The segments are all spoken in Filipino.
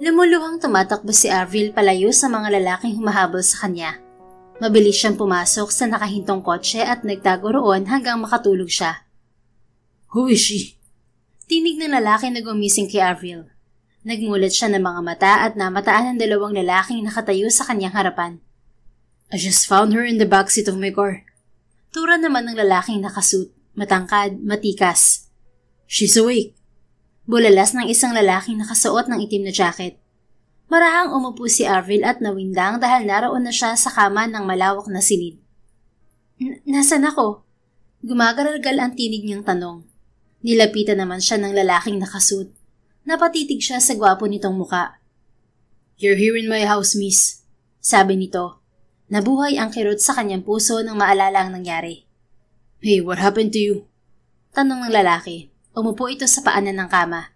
Lumuluhang tumatakbo si Avril palayo sa mga lalaking humahabol sa kanya. Mabilis siyang pumasok sa nakahintong kotse at nagtago roon hanggang makatulog siya. Who is she? Tinig ng lalaki na gumising kay Avril. Nagmulat siya ng mga mata at namataan ng dalawang lalaking nakatayo sa kanyang harapan. I just found her in the backseat of my car. Tura naman ng lalaking nakasuit, matangkad, matikas. She's awake. Bulalas ng isang lalaking nakasuot ng itim na jacket. Marahang umupo si Avril at nawindang dahil naroon na siya sa kama ng malawak na silid. Nasaan ako? Gumagaralgal ang tinig niyang tanong. Nilapitan naman siya ng lalaking nakasuit. Napatitig siya sa gwapo nitong muka. You're here in my house, miss. Sabi nito. Nabuhay ang kirot sa kanyang puso nang maalala ang nangyari. Hey, what happened to you? Tanong ng lalaki. Umupo ito sa paanan ng kama.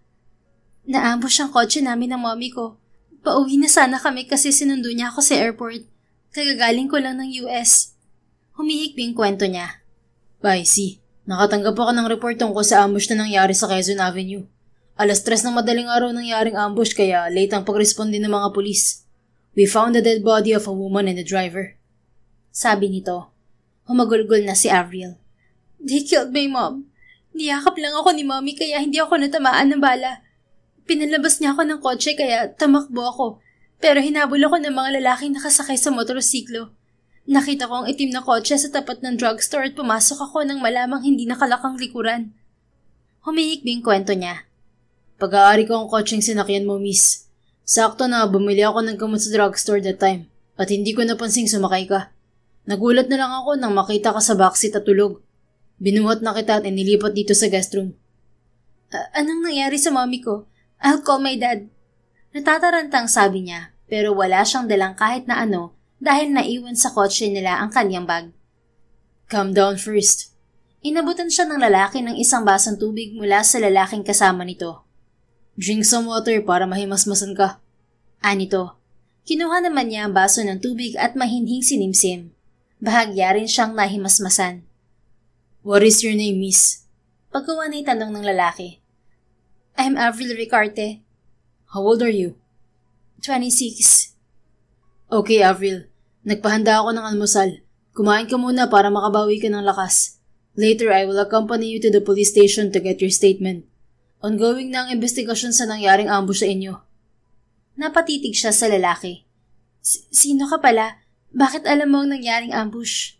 Naambush ang kotse namin ng mommy ko. Pauwi na sana kami kasi sinundo niya ako sa airport. Kagagaling ko lang ng US. Humihikbing kwento niya. I see. Nakatanggap ako ng report tungkol sa ambush na nangyari sa Quezon Avenue. 3:00 ng madaling araw nangyaring ambush kaya late ang pagresponde ng mga pulis. We found the dead body of a woman and the driver. Sabi nito. Humagulgol na si Avril. They killed my mom. Niyakap lang ako ni mommy kaya hindi ako natamaan ng bala. Pinalabas niya ako ng kotse kaya tamakbo ako. Pero hinabol ako ng mga lalaking nakasakay sa motorsiklo. Nakita ko ang itim na kotse sa tapat ng drugstore at pumasok ako nang malamang hindi nakalakang likuran. Humihikbing kwento niya. Pag-aari ko ang kotseng sinakyan mo, miss. Sakto na bumili ako ng gamot sa drugstore that time at hindi ko napansing sumakay ka. Nagulat na lang ako nang makita ka sa backseat at tulog. Binuhat na kita at inilipat dito sa guest room. Anong nangyari sa mommy ko? I'll call my dad. Natatarantang sabi niya, pero wala siyang dalang kahit na ano dahil naiwan sa kotse nila ang kanyang bag. Calm down first. Inabutan siya ng lalaki ng isang basong tubig mula sa lalaking kasama nito. Drink some water para mahimasmasan ka. Anito. Kinuha naman niya ang baso ng tubig at mahinhing sinimsim. Bahagya rin siyang nahimasmasan. What is your name, miss? Pagkawa na itanong ng lalaki. I'm Avril Ricarte. How old are you? 26. Okay, Avril. Nagpahanda ako ng almusal. Kumain ka muna para makabawi ka ng lakas. Later, I will accompany you to the police station to get your statement. Ongoing na ang investigasyon sa nangyaring ambush sa inyo. Napatitig siya sa lalaki. Sino ka pala? Bakit alam mo ang nangyaring ambush?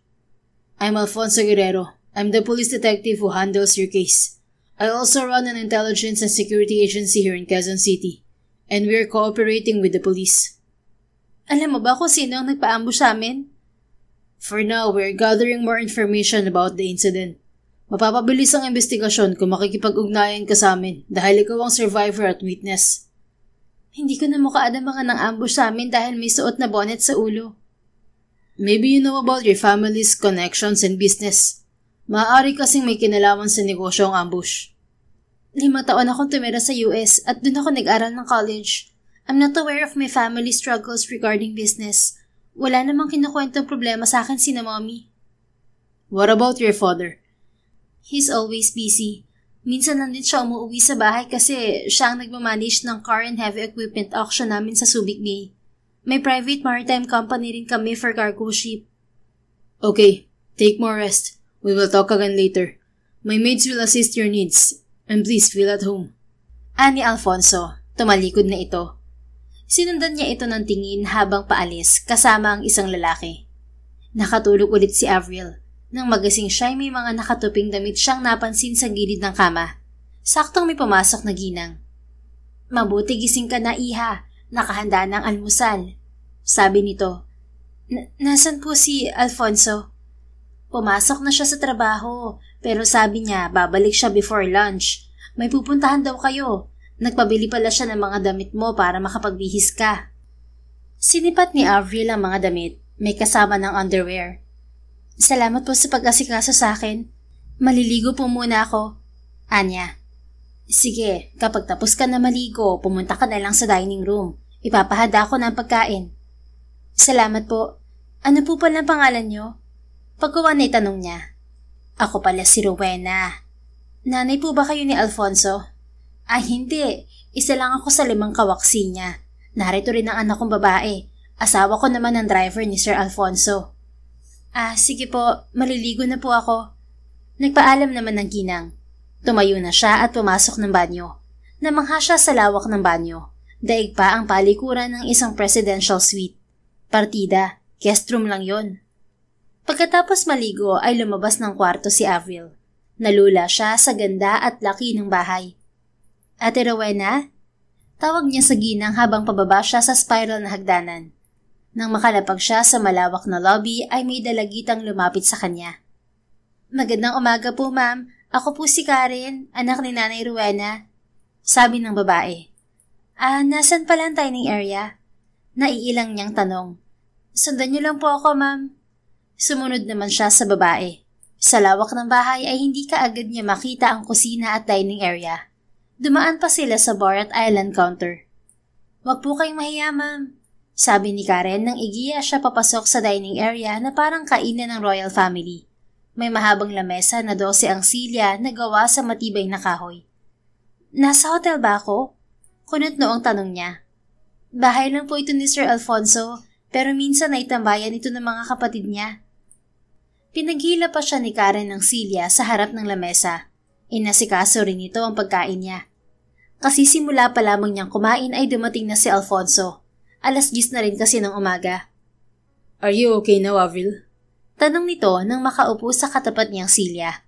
I'm Alfonso Guerrero. I'm the police detective who handles your case. I also run an intelligence and security agency here in Quezon City, and we're cooperating with the police. Alam mo ba kung sino ang nagpa-ambush sa amin? For now, we're gathering more information about the incident. Mapapabilis ang investigasyon kung makikipag-ugnayan ka sa amin dahil ikaw ang survivor at witness. Hindi ko na makaadamakan ng ambush sa amin dahil may suot na bonnet sa ulo. Maybe you know about your family's connections and business. Maaari kasing may kinalaman sa negosyo ang ambush. 5 taon akong tumira sa US at doon ako nag-aral ng college. I'm not aware of my family struggles regarding business. Wala namang kinukwentong problema sa akin sina mommy. What about your father? He's always busy. Minsan lang din siya umuwi sa bahay kasi siya ang nagmamanage ng car and heavy equipment auction namin sa Subic Bay. May private maritime company rin kami for cargo ship. Okay, take more rest. We will talk again later. My maids will assist your needs, and please feel at home. Ani Alfonso, tumalikod na ito. Sinundan niya ito ng tingin habang paalis kasama ang isang lalaki. Nakatulog ulit si Avril. Nang magising siya may mga nakatuping damit siyang napansin sa gilid ng kama. Saktong may pumasok na ginang. Mabuti gising ka na, iha. Nakahanda ng almusal. Sabi nito. Nasaan po si Alfonso? Pumasok na siya sa trabaho, pero sabi niya babalik siya before lunch. May pupuntahan daw kayo. Nagpabili pala siya ng mga damit mo para makapagbihis ka. Sinipat ni Avril ang mga damit, may kasama ng underwear. Salamat po sa pag-asikaso sa akin. Maliligo po muna ako. Anya. Sige, kapag tapos ka na maligo, pumunta ka na lang sa dining room. Ipapahanda ko ng pagkain. Salamat po. Ano po pala ang pangalan niyo? Pagkawa na itanong niya. Ako pala si Rowena. Nanay po ba kayo ni Alfonso? Ay hindi, isa lang ako sa 5 kawaksi niya. Narito rin ang anak kong babae. Asawa ko naman ang driver ni Sir Alfonso. Sige po, maliligo na po ako. Nagpaalam naman ng ginang. Tumayo na siya at pumasok ng banyo. Namangha siya sa lawak ng banyo. Daig pa ang palikuran ng isang presidential suite. Partida, guest room lang yon. Pagkatapos maligo ay lumabas ng kwarto si Avril. Nalula siya sa ganda at laki ng bahay. Ate Rowena? Tawag niya sa ginang habang pababa siya sa spiral na hagdanan. Nang makalapag siya sa malawak na lobby ay may dalagitang lumapit sa kanya. Magandang umaga po, ma'am. Ako po si Karen, anak ni Nanay Rowena. Sabi ng babae. Nasan pala ang dining area? Naiilang niyang tanong. Sundan niyo lang po ako, ma'am. Sumunod naman siya sa babae. Sa lawak ng bahay ay hindi kaagad niya makita ang kusina at dining area. Dumaan pa sila sa bar at island counter. Wag po kayong mahiya, ma'am. Sabi ni Karen nang igiya siya papasok sa dining area na parang kainan ng royal family. May mahabang lamesa na 12 ang silya na gawa sa matibay na kahoy. Nasa hotel ba ako? Kunot noong tanong niya. Bahay lang po ito ni Sir Alfonso, pero minsan ay tambayan ito ng mga kapatid niya. Pinaghila pa siya ni Karen ng silya sa harap ng lamesa. Inasikaso rin ito ang pagkain niya. Kasi simula pa lamang niyang kumain ay dumating na si Alfonso. 10:00 na rin kasi ng umaga. Are you okay now, Avril? Tanong nito nang makaupo sa katapat niyang silya.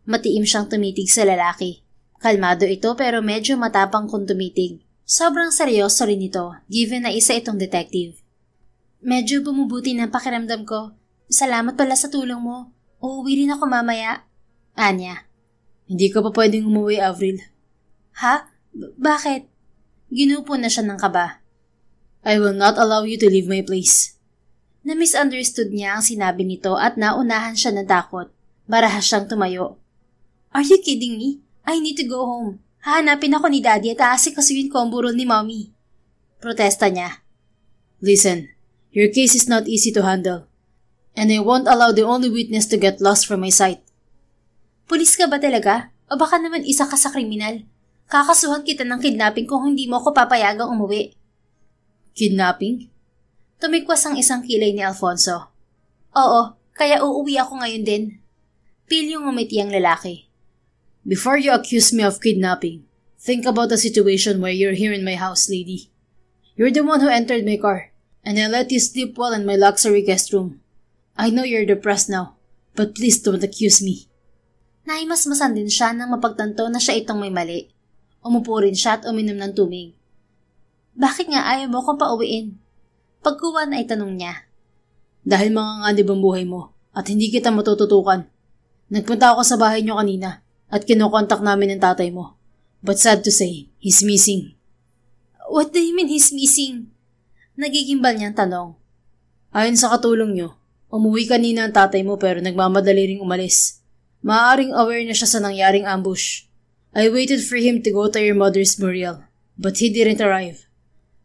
Matiim siyang tumitig sa lalaki. Kalmado ito pero medyo matapang kung tumitig. Sobrang seryoso rin ito, given na isa itong detective. Medyo bumubuti ng pakiramdam ko. Salamat pala sa tulong mo. Uuwi rin ako mamaya. Anya. Hindi ka pa pwedeng umuwi, Avril. Ha? Bakit? Ginupo na siya ng kaba. I will not allow you to leave my place. Na-misunderstood niya ang sinabi nito at naunahan siya ng takot. Marahas siyang tumayo. Are you kidding me? I need to go home. Hahanapin ako ni Daddy at aasikasuhin ko ang burol ni Mommy. Protesta niya. Listen, your case is not easy to handle. And I won't allow the only witness to get lost from my sight. Pulis ka ba talaga? O baka naman isa ka sa kriminal? Kakasuhan kita ng kidnapping kung hindi mo ako papayagang umuwi. Kidnapping? Tumikwas ang isang kilay ni Alfonso. Oo, kaya uuwi ako ngayon din. Pilyong umiti ang lalaki. Before you accuse me of kidnapping, think about the situation where you're here in my house, lady. You're the one who entered my car, and I let you sleep well in my luxury guest room. I know you're depressed now, but please don't accuse me. Naimasmasan din siya nang mapagtanto na siya itong may mali. Umupo rin siya at uminom ng tubig. Bakit nga ayaw mo kong pauwiin? Pagkuwan ay tanong niya. Dahil manganganib ang buhay mo at hindi kita matututukan. Nagpunta ako sa bahay niyo kanina at kinokontak namin ang tatay mo. But sad to say, he's missing. What do you mean he's missing? Nagigimbal niyang tanong. Ayon sa katulong niyo, umuwi kanina ang tatay mo pero nagmamadali ring umalis. Maaaring aware na siya sa nangyaring ambush. I waited for him to go to your mother's burial, but he didn't arrive.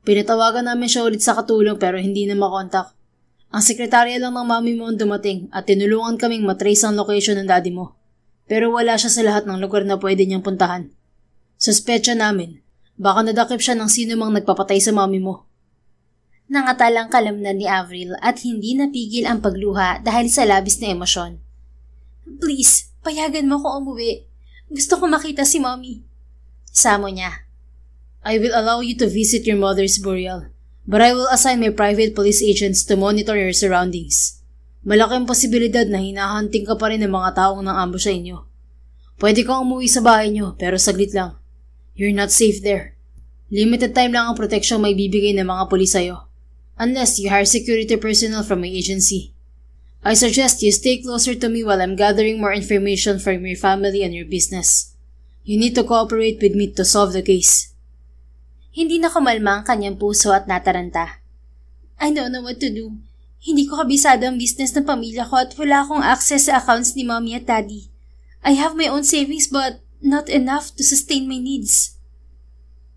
Pinatawagan namin siya ulit sa katulong pero hindi na makontak. Ang sekretarya lang ng mami mo ang dumating at tinulungan kaming matrace ang location ng daddy mo. Pero wala siya sa lahat ng lugar na pwede niyang puntahan. Suspetsya namin, baka nadakip siya ng sino mang nagpapatay sa mami mo. Nangatalang kalamnan ni Avril at hindi napigil ang pagluha dahil sa labis na emosyon. Please, payagan mo ko umuwi. Gusto ko makita si Mommy. Samo niya. I will allow you to visit your mother's burial, but I will assign my private police agents to monitor your surroundings. Malaking posibilidad na hinahunting ka pa rin ng mga taong nang-ambush sa inyo. Pwede kang umuwi sa bahay niyo pero saglit lang. You're not safe there. Limited time lang ang proteksyon may bibigay ng mga pulis sa'yo. Unless you hire security personnel from my agency. I suggest you stay closer to me while I'm gathering more information from your family and your business. You need to cooperate with me to solve the case. Hindi na kumalma ang kanyang puso at nataranta. I don't know what to do. Hindi ko kabisado ang business ng pamilya ko at wala akong access sa accounts ni Mommy at Daddy. I have my own savings but not enough to sustain my needs.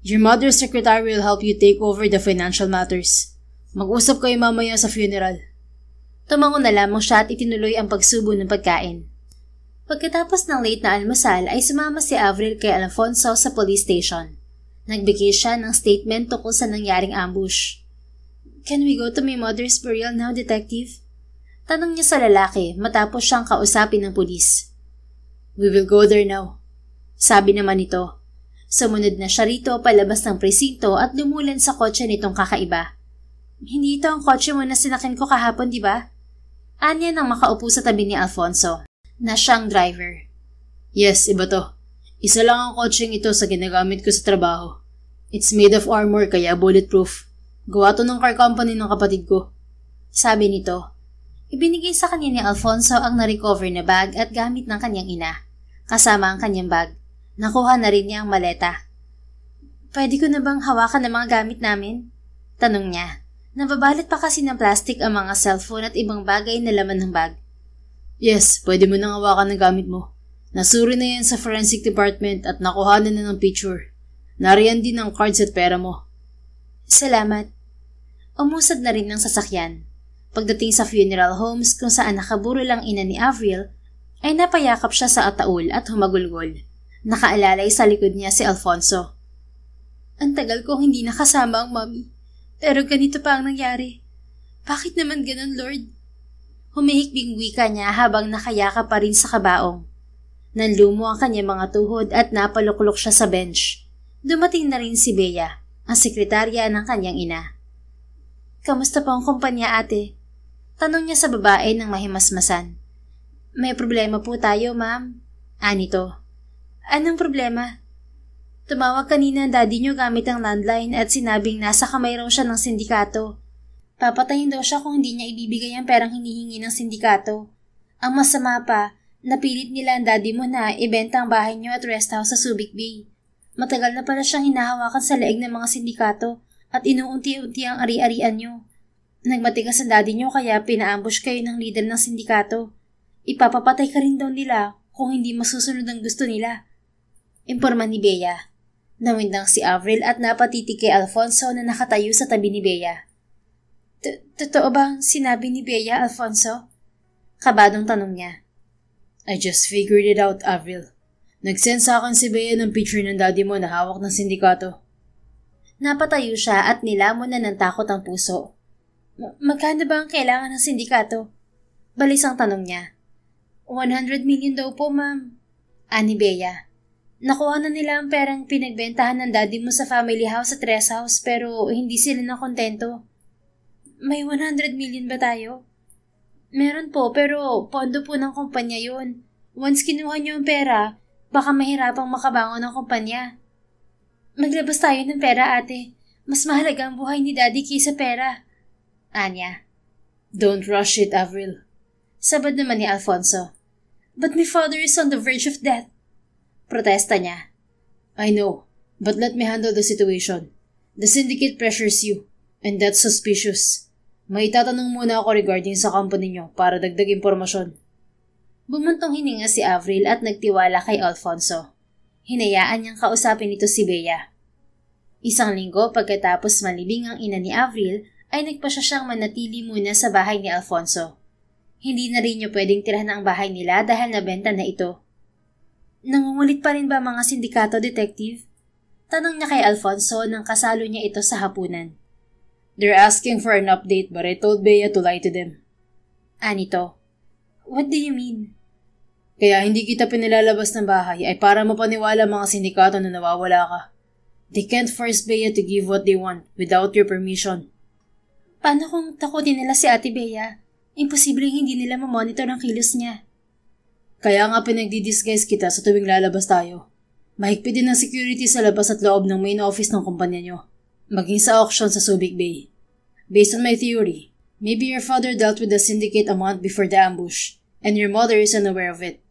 Your mother's secretary will help you take over the financial matters. Mag-usap kayo mamaya sa funeral. Tumango na lamang siya at itinuloy ang pagsubo ng pagkain. Pagkatapos ng late na almusal ay sumama si Avril kay Alfonso sa police station. Nagbigay siya ng statement tungkol sa nangyaring ambush. "Can we go to my mother's burial now, Detective?" Tanong niya sa lalaki matapos siyang kausapin ng pulis. "We will go there now," sabi naman nito. Sumunod na siya rito palabas ng presinto at lumulan sa kotse nitong kakaiba. "Hindi ito ang kotse mo na sinakin ko kahapon, di ba?" Anya nang makaupo sa tabi ni Alfonso, na siyang driver. "Yes, iba to. Isa lang ang kotseng ito sa ginagamit ko sa trabaho. It's made of armor kaya bulletproof. Gawa to ng car company ng kapatid ko," sabi nito. Ibinigay sa kanya ni Alfonso ang na-recover na bag at gamit ng kanyang ina. Kasama ang kanyang bag. Nakuha na rin niya ang maleta. "Pwede ko na bang hawakan ang mga gamit namin?" Tanong niya. Nababalot pa kasi ng plastic ang mga cellphone at ibang bagay na laman ng bag. "Yes, pwede mo nang hawakan ang gamit mo. Nasuri na yan sa forensic department at nakuhanan na ng picture. Nariyan din ang cards at pera mo." "Salamat." Umusad na rin ng sasakyan. Pagdating sa funeral homes kung saan nakaburo lang ina ni Avril, ay napayakap siya sa ataul at humagulgol. Nakaalalay sa likod niya si Alfonso. "Ang tagal ko hindi nakasama ang mami, pero ganito pa ang nangyari. Bakit naman ganun, Lord?" Humihikbing wika niya habang nakayakap pa rin sa kabaong. Nanlumo ang kanyang mga tuhod at napaluklok siya sa bench. Dumating na rin si Bea, ang sekretarya ng kanyang ina. "Kamusta po ang kumpanya, ate?" Tanong niya sa babae ng mahimasmasan. "May problema po tayo, ma'am." Anito. "Anong problema?" "Tumawag kanina ang daddy niyo gamit ang landline at sinabing nasa kamay raw siya ng sindikato. Papatayin daw siya kung hindi niya ibibigay ang perang hinihingi ng sindikato. Ang masama pa, napilit nila ang daddy mo na ibenta ang bahay niyo at rest house sa Subic Bay. Matagal na pala siyang hinahawakan sa leeg ng mga sindikato at inuunti-unti ang ari-arian niyo. Nagmatigas ang daddy niyo kaya pina-ambush kayo ng leader ng sindikato. Ipapapatay ka rin daw nila kung hindi masusunod ang gusto nila." Imporma ni Bea. Nawindang si Avril at napatitig kay Alfonso na nakatayo sa tabi ni Bea. Totoo ba ang sinabi ni Bea, Alfonso?" Kabadong tanong niya. "I just figured it out, Avril. Nag-send sa akin si Bea ng picture ng daddy mo na hawak ng sindikato." Napatayo siya at nilamon na ng takot ang puso. Magkano ba ang kailangan ng sindikato?" Balis ang tanong niya. 100 million daw po, ma'am. Ani Bea. Nakuha na nila ang perang pinagbentahan ng daddy mo sa family house at rest house pero hindi sila nakontento. "May 100 million ba tayo?" "Meron po pero pondo po ng kumpanya yun. Once kinuha niyo ang pera, baka mahirapang makabangon ng kumpanya." "Maglabas tayo ng pera, ate. Mas mahalaga ang buhay ni daddy kaysa pera." Anya. "Don't rush it, Avril." Sabad naman ni Alfonso. "But my father is on the verge of death." Protesta niya. "I know, but let me handle the situation. The syndicate pressures you, and that's suspicious. May itatanong muna ako regarding sa company niyo para dagdag impormasyon." Bumuntong hininga si Avril at nagtiwala kay Alfonso. Hinayaan niyang kausapin ito si Bea. Isang linggo pagkatapos malibing ang ina ni Avril, ay nagpasya siyang manatili muna sa bahay ni Alfonso. Hindi na rin niyo pwedeng tirahan ang bahay nila dahil nabenta na ito. "Nangungulit pa rin ba mga sindikato, Detective?" Tanong niya kay Alfonso nang kasalo niya ito sa hapunan. "They're asking for an update but I told Bea to lie to them." Anito. "What do you mean?" "Kaya hindi kita pinilalabas ng bahay ay para mapaniwala mga sindikato na nawawala ka. They can't force Bea to give what they want without your permission." "Paano kung takutin nila si Ate Bea? Imposibleng hindi nila mamonitor ang kilos niya." "Kaya nga pinagdi-disguise kita sa tuwing lalabas tayo. Mahigpit din ang security sa labas at loob ng main office ng kumpanya nyo, maging sa auction sa Subic Bay. Based on my theory, maybe your father dealt with the syndicate a month before the ambush, and your mother is unaware of it.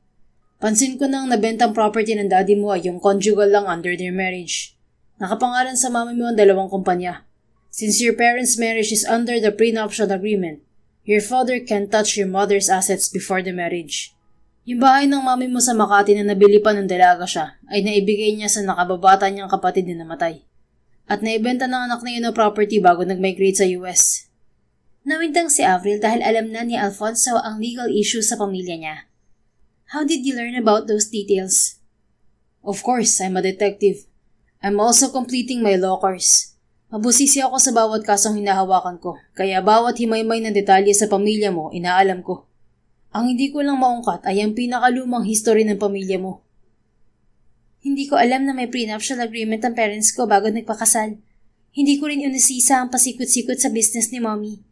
Pansin ko nang nabentang property ng daddy mo ay yung conjugal lang under their marriage. Nakapangalan sa mami mo ang 2 kumpanya. Since your parents' marriage is under the prenuptial agreement, your father can't touch your mother's assets before the marriage. Yung bahay ng mami mo sa Makati na nabili pa nung dalaga siya ay naibigay niya sa nakababata niyang kapatid na namatay. At naibenta ng anak niya ng property bago nag-migrate sa US. Nawindang si Avril dahil alam na ni Alfonso ang legal issues sa pamilya niya. "How did you learn about those details?" "Of course, I'm a detective. I'm also completing my law course. Mabusisi ako sa bawat kasong hinahawakan ko, kaya bawat himaymay ng detalye sa pamilya mo, inaalam ko. Ang hindi ko lang maungkat ay ang pinakalumang history ng pamilya mo. Hindi ko alam na may prenuptial agreement ang parents ko bago nagpakasal. Hindi ko rin inisisa ang pasikot-sikot sa business ni Mommy.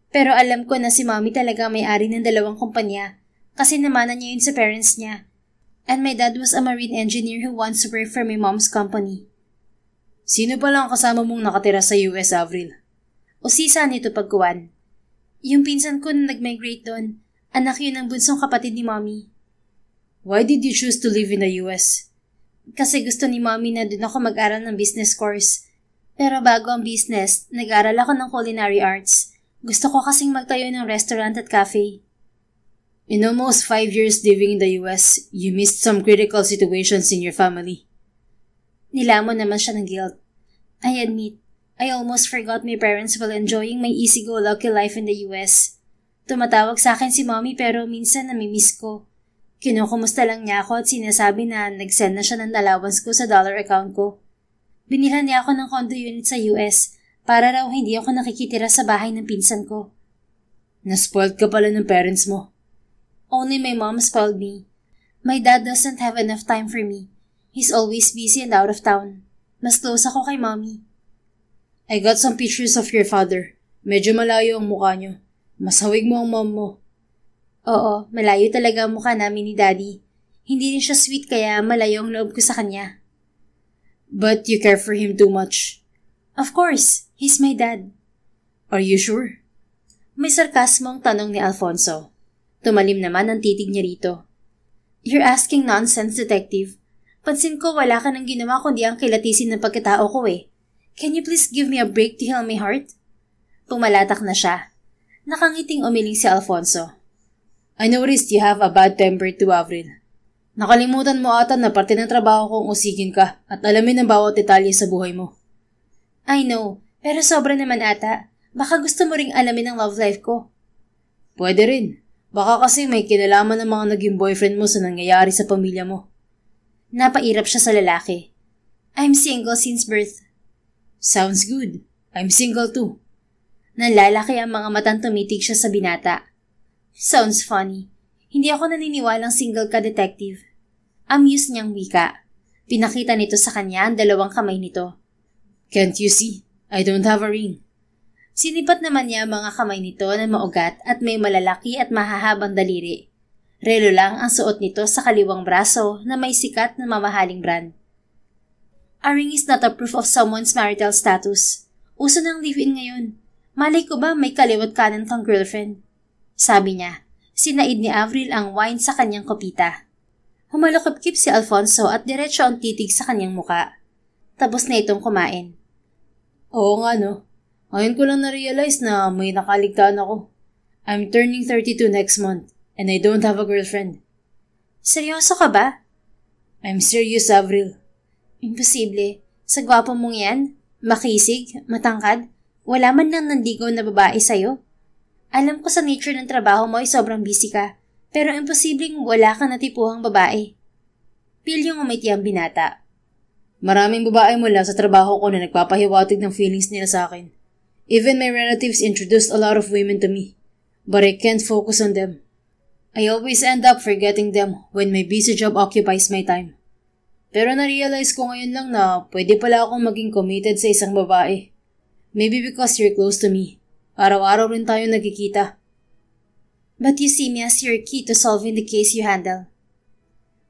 Pero alam ko na si Mommy talaga may-ari ng 2 kumpanya kasi namanan niya yun sa parents niya. And my dad was a marine engineer who once worked for my mom's company. Sino pala ang kasama mong nakatira sa US, Avril? Usisa nito pagkuwan. Yung pinsan ko na nag-migrate doon, anak yun ng bunsong kapatid ni Mommy. Why did you choose to live in the US? Kasi gusto ni Mommy na doon ako mag-aral ng business course. Pero bago ang business, nag-aral ako ng culinary arts. Gusto ko kasing magtayo ng restaurant at cafe. In almost 5 years living in the US, you missed some critical situations in your family. Nilamon naman siya ng guilt. I admit, I almost forgot my parents while enjoying my easy-go-lucky life in the US. Tumatawag sa akin si Mommy pero minsan namimiss ko. Kinukumusta lang niya ako at sinasabi na nag-send na siya ng allowance ko sa dollar account ko. Binilhan niya ako ng condo unit sa US para raw hindi ako nakikitira sa bahay ng pinsan ko. Naspoiled ka pala ng parents mo. Only my mom spoiled me. My dad doesn't have enough time for me. He's always busy and out of town. Mas close ako kay Mommy. I got some pictures of your father. Medyo malayo ang mukha niyo. Mas hawig mo ang mom mo. Oo, malayo talaga ang mukha namin ni Daddy. Hindi rin siya sweet kaya malayo ang loob ko sa kanya. But you care for him too much. Of course, he's my dad. Are you sure? May sarkasmong tanong ni Alfonso. Tumalim naman ang titig niya rito. You're asking nonsense, detective. Pansin ko wala ka nang ginawa kundi ang kilatisin ng pagkatao ko eh. Can you please give me a break to heal my heart? Pumalatak na siya. Nakangiting umiling si Alfonso. I noticed you have a bad temper too, Avril. Nakalimutan mo ata na parte ng trabaho kong usigin ka at alamin ang bawat detalye sa buhay mo. I know, pero sobra naman ata. Baka gusto mo ring alamin ang love life ko. Pwede rin. Baka kasi may kinalaman ng mga naging boyfriend mo sa nangyayari sa pamilya mo. Napairap siya sa lalaki. I'm single since birth. Sounds good. I'm single too. Nanlalaki ang mga matang tumitig siya sa binata. Sounds funny. Hindi ako naniniwalang single ka, detective. Amuse niyang wika. Pinakita nito sa kanya ang 2 kamay nito. Can't you see? I don't have a ring. Sinipat naman niya ang mga kamay nito na maugat at may malalaki at mahahabang daliri. Relo lang ang suot nito sa kaliwang braso na may sikat na mamahaling brand. A ring is not a proof of someone's marital status. Uso ng live-in ngayon. Malay ko ba may kaliwat kanan kang girlfriend? Sabi niya. Sinaid ni Avril ang wine sa kanyang kopita. Humalakip-kip si Alfonso at diretso ang titig sa kanyang muka. Tapos na itong kumain. Oo nga no. Ngayon ko lang na-realize na may nakaligtaan ako. I'm turning 32 next month. And I don't have a girlfriend. Seryoso ka ba? I'm serious, Avril. Imposible. Sa gwapo mong yan, makisig, matangkad, wala man lang nandigaw na babae sa'yo. Alam ko sa nature ng trabaho mo ay sobrang busy ka, pero imposibleng wala kang natipuhang babae. Pilyong umiti ang binata. Maraming babae mula sa trabaho ko na nagpapahiwatig ng feelings nila sa akin. Even my relatives introduced a lot of women to me, but I can't focus on them. I always end up forgetting them when my busy job occupies my time. Pero na-realize ko ngayon lang na pwede pala akong maging committed sa isang babae. Maybe because you're close to me. Araw-araw rin tayo nagkikita. But you see me as your key to solving the case you handle.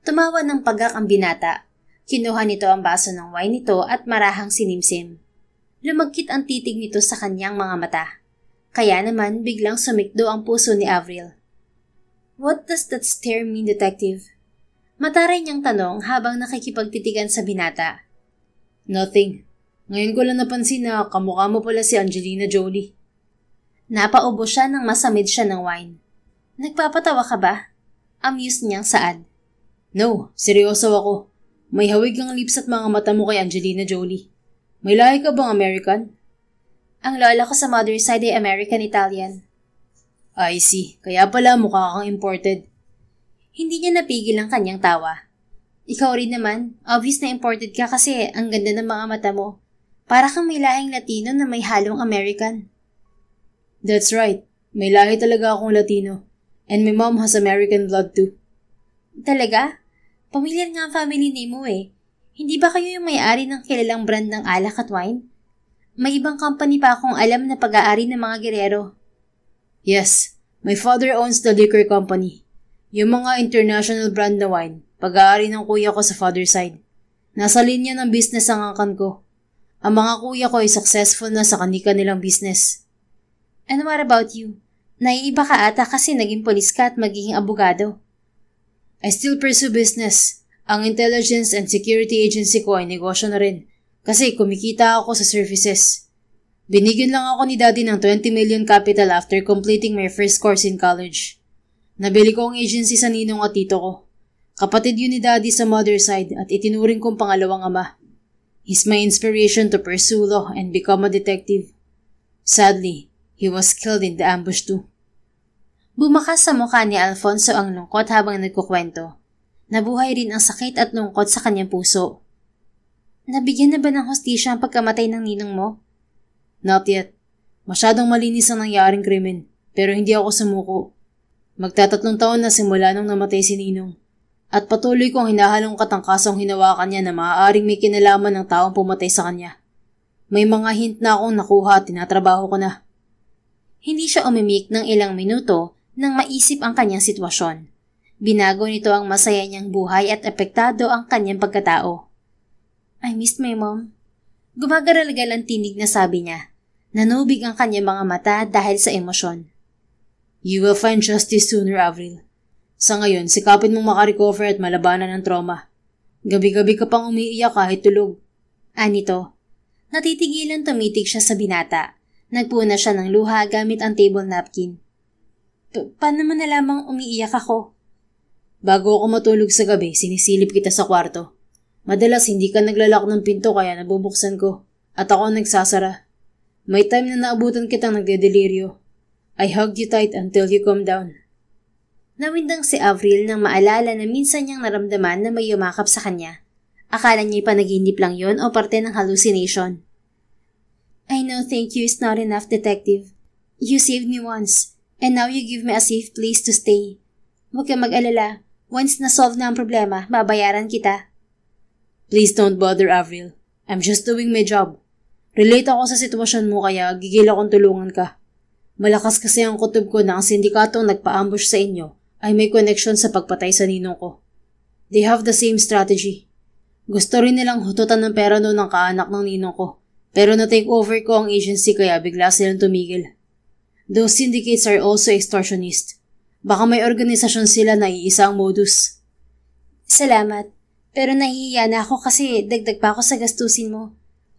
Tumawa ng pagak ang binata. Kinuha nito ang baso ng wine nito at marahang sinimsim. Lumagkit ang titig nito sa kanyang mga mata. Kaya naman biglang sumikdo ang puso ni Avril. What does that stare mean, detective? Mataray niyang tanong habang nakikipagtitigan sa binata. Nothing. Ngayon ko lang napansin na kamukha mo pala si Angelina Jolie. Napaubo siya nang masamid siya ng wine. Nagpapatawa ka ba? Amused niyang saad. No, seryoso ako. May hawig ang lips at mga mata mo kay Angelina Jolie. May lahi ka bang American? Ang lola ko sa mother's side ay American-Italian. I see. Kaya pala mukha kang imported. Hindi niya napigil ang kanyang tawa. Ikaw rin naman, obvious na imported ka kasi ang ganda ng mga mata mo. Para kang may lahing Latino na may halong American. That's right. May lahi talaga akong Latino. And my mom has American blood too. Talaga? Pamilyar nga ang family name mo eh. Hindi ba kayo yung may-ari ng kilalang brand ng alak at wine? May ibang company pa akong alam na pag-aari ng mga gerero. Yes, my father owns the liquor company. Yung mga international brand na wine, pag-aari ng kuya ko sa father side. Nasa linya ng business ang angkan ko. Ang mga kuya ko ay successful na sa kanilang business. And what about you? Naiiba ka ata kasi naging polis ka at magiging abogado. I still pursue business. Ang intelligence and security agency ko ay negosyo na rin kasi kumikita ako sa services. Binigyan lang ako ni Daddy ng 20 million capital after completing my first course in college. Nabili ko ang agency sa ninong at tito ko. Kapatid yun ni Daddy sa mother side at itinuring kong pangalawang ama. He's my inspiration to pursue law and become a detective. Sadly, he was killed in the ambush too. Bumakas sa mukha ni Alfonso ang lungkot habang nagkukwento. Nabuhay rin ang sakit at lungkot sa kanyang puso. Nabigyan na ba ng hustisya ang pagkamatay ng ninong mo? Not yet. Masyadong malinis ang nangyaring krimen, pero hindi ako sumuko. Magtatatlong taon na simula nung namatay si Ninong. At patuloy kong hinahalongkat ang kasong hinawakan niya na maaaring may kinalaman ng taong pumatay sa kanya. May mga hint na akong nakuha at tinatrabaho ko na. Hindi siya umimik ng ilang minuto nang maisip ang kanyang sitwasyon. Binago nito ang masaya niyang buhay at apektado ang kanyang pagkatao. I missed my mom. Gumagaragal ang tinig na sabi niya. Nanubig ang kanyang mga mata dahil sa emosyon. You will find justice sooner, Avril. Sa ngayon, sikapin mong makarecover at malabanan ng trauma. Gabi-gabi ka pang umiiyak kahit tulog. Anito. Natitigilan tumitig siya sa binata. Nagpuna siya ng luha gamit ang table napkin. Paano mo nalamang umiiyak ako? Bago ako matulog sa gabi, sinisilip kita sa kwarto. Madalas hindi ka naglalak ng pinto kaya nabubuksan ko. At ako ang nagsasara. May time na naabutan kitang nagdedeliryo. I hugged you tight until you calmed down. Nawindang si Avril nang maalala na minsan niyang naramdaman na may yumakap sa kanya. Akala niya'y panaginip lang yon o parte ng hallucination. I know thank you is not enough, detective. You saved me once, and now you give me a safe place to stay. Huwag kang mag-alala. Once na-solve na ang problema, babayaran kita. Please don't bother, Avril. I'm just doing my job. Relate ako sa sitwasyon mo kaya gigil akong tulungan ka. Malakas kasi ang kutob ko na ang sindikatong nagpa-ambush sa inyo ay may connection sa pagpatay sa ninong ko. They have the same strategy. Gusto rin nilang hututan ng pera noon ng kaanak ng ninong ko, pero na-take over ko ang agency kaya bigla silang tumigil. Those syndicates are also extortionist. Baka may organisasyon sila na iisa ang modus. Salamat, pero nahihiya na ako kasi dagdag pa ako sa gastusin mo.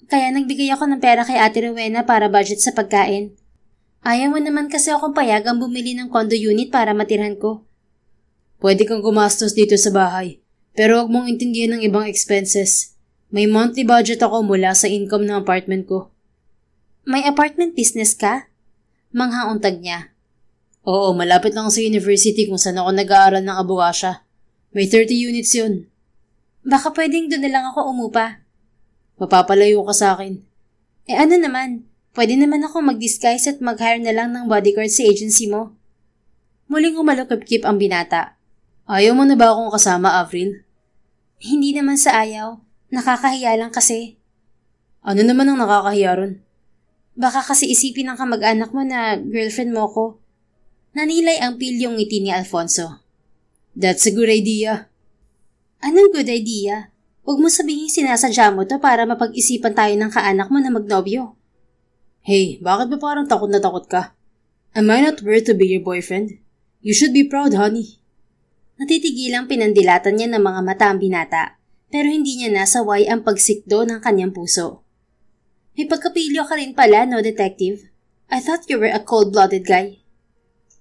Kaya nagbigay ako ng pera kay Ate Rowena para budget sa pagkain. Ayaw mo naman kasi akong payagang bumili ng condo unit para matirhan ko. Pwede kang gumastos dito sa bahay, pero huwag mong intindihan ng ibang expenses. May monthly budget ako mula sa income ng apartment ko. May apartment business ka? Manghauntag niya. Oo, malapit lang sa university kung saan ako nag-aaral ng abogasya. May 30 units yun. Baka pwedeng doon na lang ako umupa. Mapapalayo ka sa akin. Ano naman? Pwede naman ako mag-disguise at mag-hire na lang ng bodyguard sa agency mo. Muling umalukip-kip ang binata. Ayaw mo na ba akong kasama, Avril? Hindi naman sa ayaw. Nakakahiya lang kasi. Ano naman ang nakakahiya ron? Baka kasi isipin ng kamag-anak mo na girlfriend mo ko. Nanilay ang pilyong ngiti ni Alfonso. That's a good idea. Anong good idea? Huwag mo sabihin sinasadya mo to para mapag-isipan tayo ng kaanak mo na magnobyo. Hey, bakit ba parang takot na takot ka? Am I not worth to be your boyfriend? You should be proud, honey. Natitigilang pinandilatan niya ng mga mata ang binata, pero hindi niya nasaway ang pagsikdo ng kanyang puso. May pagkapilyo ka rin pala, no, detective? I thought you were a cold-blooded guy.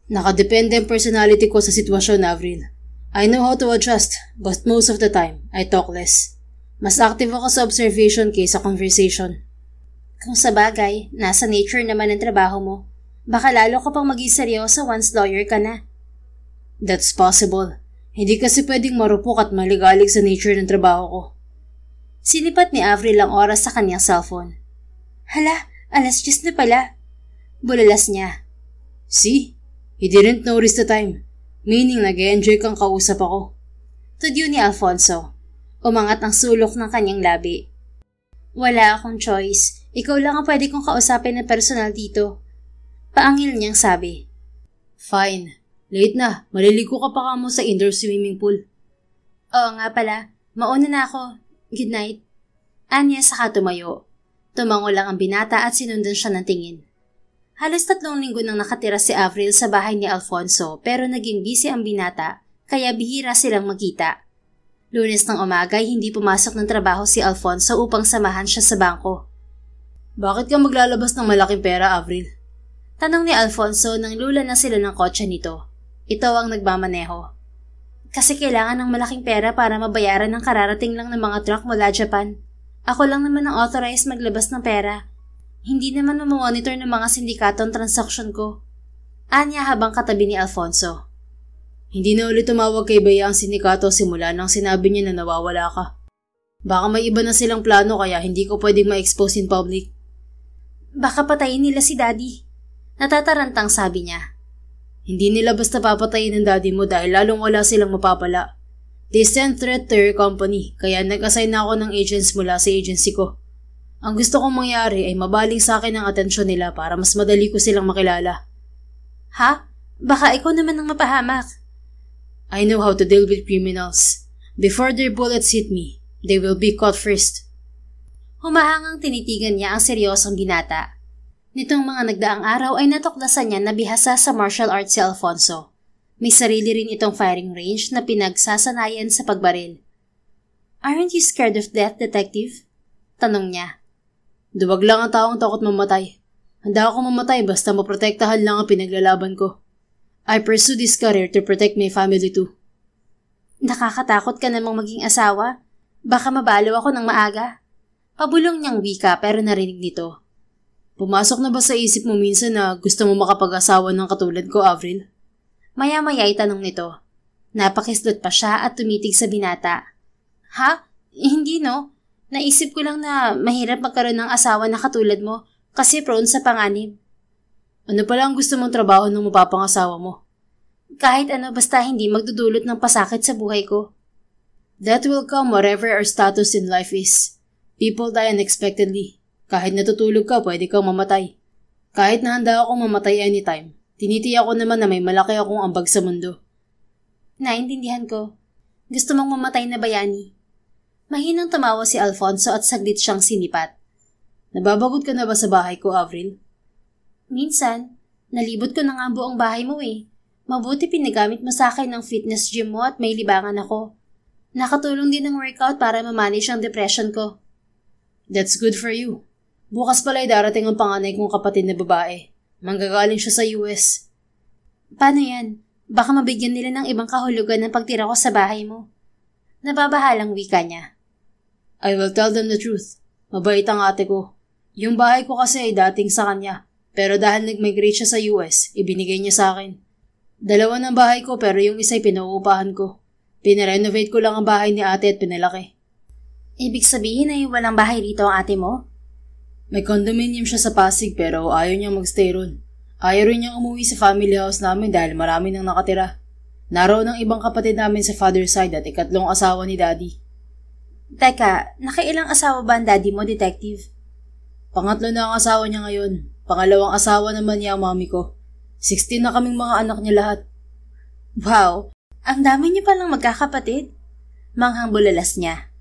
Nakadepende ang personality ko sa sitwasyon, Avril. I know how to adjust, but most of the time, I talk less. Mas active ako sa observation kaysa conversation. Kung sa bagay, nasa nature naman ang trabaho mo. Baka lalo ka pang maging seryoso once lawyer ka na. That's possible. Hindi kasi pwedeng marupok at maligalig sa nature ng trabaho ko. Sinipat ni Avril ang oras sa kanyang cellphone. Hala, 10:00 na pala. Bulalas niya. See? He didn't notice the time. Meaning nag-enjoy kang kausap ako. Tudyo ni Alfonso. Umangat ang sulok ng kanyang labi. Wala akong choice. Ikaw lang ang pwede kong kausapin na personal dito. Paangil niyang sabi. Fine. Late na. Maliligo ka pa kamo sa indoor swimming pool. Oo nga pala. Mauna na ako. Good night. Anya saka tumayo. Tumango lang ang binata at sinundan siya ng tingin. Halos 3 linggo nang nakatira si Avril sa bahay ni Alfonso pero naging busy ang binata kaya bihira silang magkita. Lunes ng umaga ay hindi pumasok ng trabaho si Alfonso upang samahan siya sa bangko. Bakit ka maglalabas ng malaking pera, Avril? Tanong ni Alfonso nang lula na sila ng kotse nito. Ito ang nagmamaneho. Kasi kailangan ng malaking pera para mabayaran ng kararating lang ng mga truck mula Japan. Ako lang naman ang authorized maglabas ng pera. Hindi naman mamonitor ng mga sindikato ang transaksyon ko. Anya habang katabi ni Alfonso. Hindi na ulit tumawag kay Bea ang sindikato simula nang sinabi niya na nawawala ka. Baka may iba na silang plano kaya hindi ko pwedeng ma-expose in public. Baka patayin nila si Daddy. Natatarantang sabi niya. Hindi nila basta papatayin ng daddy mo dahil lalong wala silang mapapala. They sent threat to your company kaya nag-assign na ako ng agents mula sa agency ko. Ang gusto kong mangyari ay mabaling sa akin ang atensyon nila para mas madali ko silang makilala. Ha? Baka ikaw naman ang mapahamak. I know how to deal with criminals. Before their bullets hit me, they will be caught first. Humahangang tinitigan niya ang seryosong binata. Nitong mga nagdaang araw ay natuklasan niya na bihasa sa martial arts si Alfonso. May sarili rin itong firing range na pinagsasanayan sa pagbaril. Aren't you scared of death, detective? Tanong niya. Duwag lang ang taong takot mamatay. Handa ako mamatay basta maprotektahan lang ang pinaglalaban ko. I pursue this career to protect my family too. Nakakatakot ka namang maging asawa? Baka mabalo ako ng maaga. Pabulong niyang wika pero narinig nito. Pumasok na ba sa isip mo minsan na gusto mo makapag-asawa ng katulad ko, Avril? Maya-maya ay tanong nito. Napakislot pa siya at tumitig sa binata. Ha? Hindi no. Naisip ko lang na mahirap magkaroon ng asawa na katulad mo kasi prone sa panganib. Ano pala ang gusto mong trabaho ng mapapangasawa mo? Kahit ano basta hindi magdudulot ng pasakit sa buhay ko. That will come whatever our status in life is. People die unexpectedly. Kahit natutulog ka, pwede kang mamatay. Kahit na handa akong mamatay anytime, tinitiyak ko naman na may malaki akong ambag sa mundo. Naintindihan ko. Gusto mong mamatay na bayani. Mahinang tumawa si Alfonso at saglit siyang sinipat. Nababagot ka na ba sa bahay ko, Avril? Minsan. Nalibot ko na nga ang buong bahay mo eh. Mabuti pinagamit mo sa akin ng fitness gym mo at may libangan ako. Nakatulong din ng workout para ma-manage ang depression ko. That's good for you. Bukas pala ay darating ang panganay kong kapatid na babae. Manggagaling siya sa US. Paano yan? Baka mabigyan nila ng ibang kahulugan ng pagtira ko sa bahay mo. Nababahalang wika niya. I will tell them the truth. Mabait ang ate ko. Yung bahay ko kasi ay dating sa kanya. Pero dahil nag-migrate siya sa US, ibinigay niya sa akin. 2 ng bahay ko pero yung isa'y pinauupahan ko. Pinarenovate ko lang ang bahay ni ate at pinalaki. Ibig sabihin ay walang bahay rito ang ate mo? May condominium siya sa Pasig pero ayaw niyang magstay ron. Ayaw rin niyang umuwi sa family house namin dahil marami nang nakatira. Naroon ang ibang kapatid namin sa father side at 3 asawa ni daddy. Teka, nakailang asawa ba ang daddy mo, detective? 3 na ang asawa niya ngayon. 2 asawa naman niya ang mami ko. 16 na kaming mga anak niya lahat. Wow, ang dami niyo palang magkakapatid. Manghang bulalas niya.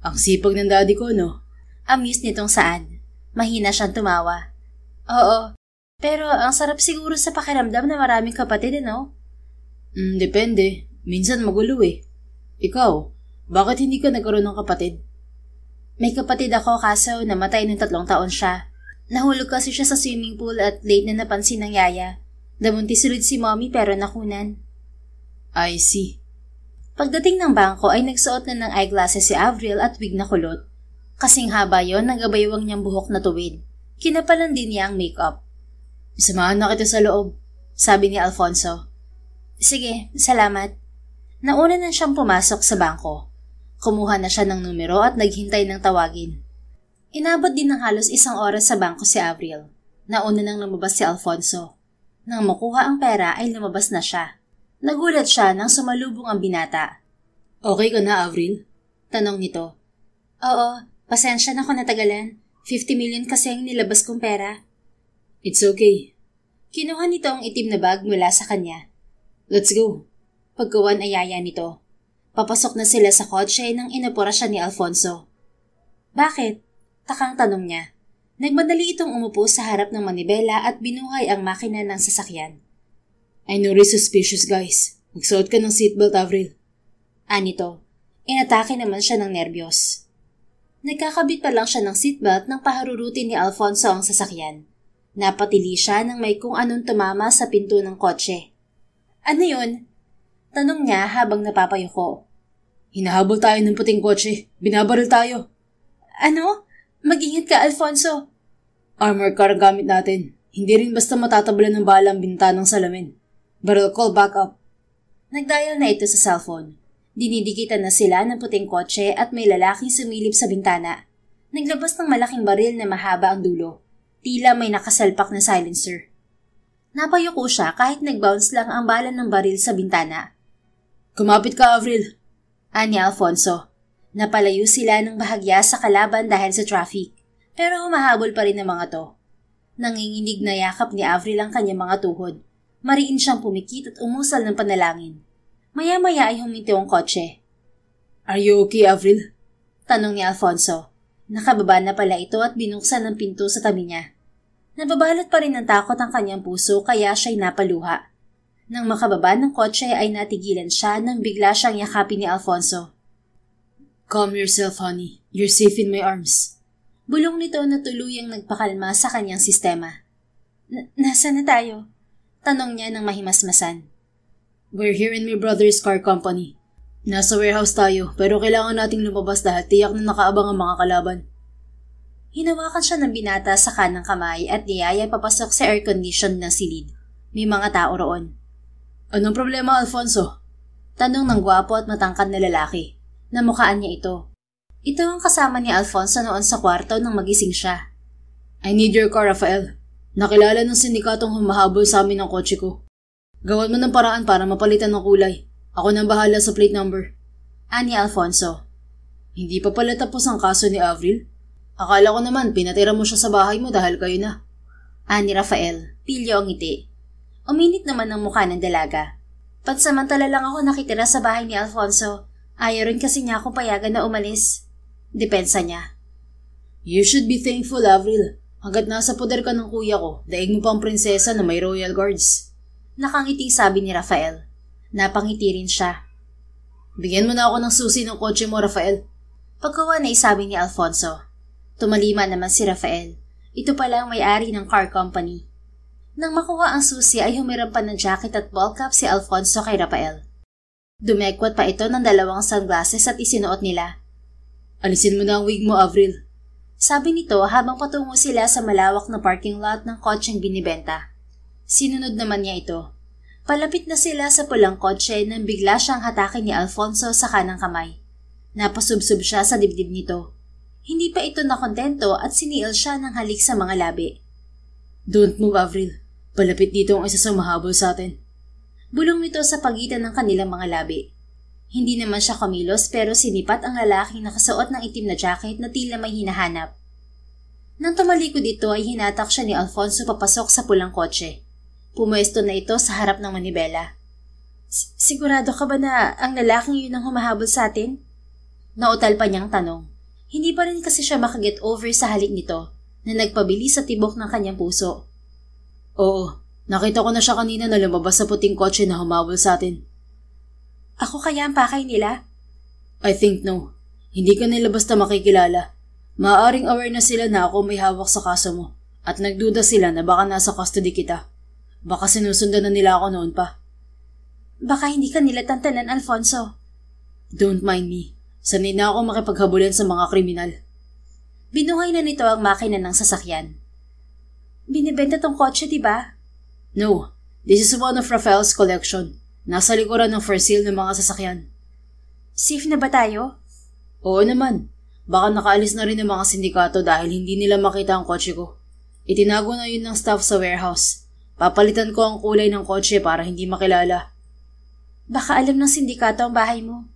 Ang sipag ng daddy ko, no? Amused nitong saan. Mahina siyang tumawa. Oo, pero ang sarap siguro sa pakiramdam na maraming kapatid, no? Depende. Minsan magulo eh. Ikaw, bakit hindi ka nagkaroon ng kapatid? May kapatid ako kaso namatay ng 3 taon siya. Nahulog kasi siya sa swimming pool at late na napansin ng yaya. Dabuntis ulit si mommy pero nakunan. I see. Pagdating ng bangko ay nagsuot na ng eyeglasses si Avril at wig na kulot. Kasing haba yon nagabaywang niyang buhok na tuwid. Kinapalan din niya ang makeup. Samahan na kita sa loob, sabi ni Alfonso. Sige, salamat. Nauna na siyang pumasok sa bangko. Kumuha na siya ng numero at naghintay ng tawagin. Inabot din ng halos 1 oras sa bangko si Avril. Nauna nang lumabas si Alfonso. Nang makuha ang pera ay lumabas na siya. Nagulat siya nang sumalubong ang binata. Okay ka na, Avril? Tanong nito. Oo, pasensya na kung natagalan. 50 million kasi ang nilabas kong pera. It's okay. Kinuha nito ang itim na bag mula sa kanya. Let's go. Pagkawan ay yaya nito. Papasok na sila sa kotse nang inapura siya ni Alfonso. Bakit? Takang tanong niya. Nagmadali itong umupo sa harap ng manibela at binuhay ang makina ng sasakyan. I know it's suspicious, guys. Magsuot ka ng seatbelt, Avril. Anito. Inatake naman siya ng nerbiyos. Nagkakabit pa lang siya ng seatbelt nang paharurutin ni Alfonso ang sasakyan. Napatili siya nang may kung anong tumama sa pinto ng kotse. Ano yun? Tanong niya habang napapayuko. Hinahabol tayo ng puting kotse. Binabaril tayo. Ano? Mag-ingat ka, Alfonso. Armor car ang gamit natin. Hindi rin basta matatablan ng bala ang bintanang salamin. But I'll call back up. Nagdial na ito sa cellphone. Dinidikitan na sila ng puting kotse at may lalaking sumilip sa bintana. Naglabas ng malaking baril na mahaba ang dulo. Tila may nakasalpak na silencer. Napayuko siya kahit nag-bounce lang ang bala ng baril sa bintana. Kumapit ka, Avril. Ani Alfonso. Napalayo sila ng bahagya sa kalaban dahil sa traffic. Pero humahabol pa rin ang mga to. Nanginginig na yakap ni Avril ang kanyang mga tuhod. Mariin siyang pumikit at umusal ng panalangin. Maya-maya ay huminto ang kotse. Are you okay, Avril? Tanong ni Alfonso. Nakababa na pala ito at binuksan ng pinto sa tabi niya. Nababalot pa rin ng takot ang kanyang puso kaya siya'y napaluha. Nang makababa ng kotse ay natigilan siya nang bigla siyang yakapin ni Alfonso. Calm yourself, honey. You're safe in my arms. Bulong nito na tuluyang nagpakalma sa kanyang sistema. Nasaan na tayo? Tanong niya ng mahimasmasan. We're here in my brother's car company. Nasa warehouse tayo pero kailangan nating lumabas dahil tiyak na nakaabang ang mga kalaban. Hinawakan siya ng binata sa kanang kamay at niyaya papasok sa air-conditioned na silid. May mga tao roon. Anong problema, Alfonso? Tanong ng gwapo at matangkad na lalaki. Namukhaan niya ito. Ito ang kasama ni Alfonso noon sa kwarto nang magising siya. I need your car, Rafael. Nakilala ng sindikatong humahabol sa amin ng kotse ko. Gawan mo ng paraan para mapalitan ng kulay. Ako nang bahala sa plate number. Ani Alfonso. Hindi pa pala tapos ang kaso ni Avril? Akala ko naman pinatira mo siya sa bahay mo dahil kayo na. Ani Rafael. Pilyo ang ngiti. Uminit naman ang mukha ng dalaga. Pansamantala lang ako nakitira sa bahay ni Alfonso. Ayaw rin kasi niya akong payagan na umalis. Depensa niya. You should be thankful, Avril. Hanggat nasa poder ka ng kuya ko, daig mo pang prinsesa na may royal guards. Nakangiting sabi ni Rafael. Napangiti rin siya. Bigyan mo na ako ng susi ng kotse mo, Rafael. Pagkawa na isabi ni Alfonso. Tumalima naman si Rafael. Ito pala ang may-ari ng car company. Nang makuha ang susi ay humiram pa ng jacket at ball cap si Alfonso kay Rafael. Dumekwat pa ito ng 2 sunglasses at isinuot nila. Alisin mo na ang wig mo, Avril. Sabi nito habang patungo sila sa malawak na parking lot ng kotseng binibenta. Sinunod naman niya ito. Palapit na sila sa pulang kotse nang bigla siyang hatakin ni Alfonso sa kanang kamay. Napasubsob siya sa dibdib nito. Hindi pa ito nakontento at siniil siya ng halik sa mga labi. Don't move, Avril. Palapit dito ang isa sa mahabol sa atin. Bulong nito sa pagitan ng kanilang mga labi. Hindi naman siya kumilos pero sinipat ang lalaking nakasuot ng itim na jacket na tila may hinahanap. Nang tumalikod ito ay hinatak siya ni Alfonso papasok sa pulang kotse. Pumuesto na ito sa harap ng manibela. Sigurado ka ba na ang lalaking yun ang humahabol sa atin? Nautal pa niyang tanong. Hindi pa rin kasi siya makaget over sa halik nito na nagpabili sa tibok ng kanyang puso. Oo, nakita ko na siya kanina na lumabas sa puting kotse na humabol sa atin. Ako kaya ang pakay nila? I think no. Hindi ka nila basta makikilala. Maaaring aware na sila na ako may hawak sa kaso mo at nagduda sila na baka nasa custody kita. Baka sinusundan na nila ako noon pa. Baka hindi ka nila tantanan, Alfonso. Don't mind me. Sanay na ako makipaghabulan sa mga kriminal. Binuhay na nito ang makina ng sasakyan. Binibenta tong kotse, diba? No. This is one of Rafael's collection. Nasa likuran ng for sale ng mga sasakyan. Safe na ba tayo? Oo naman. Baka nakaalis na rin ng mga sindikato dahil hindi nila makita ang kotse ko. Itinago na yun ng staff sa warehouse. Papalitan ko ang kulay ng kotse para hindi makilala. Baka alam ng sindikato ang bahay mo.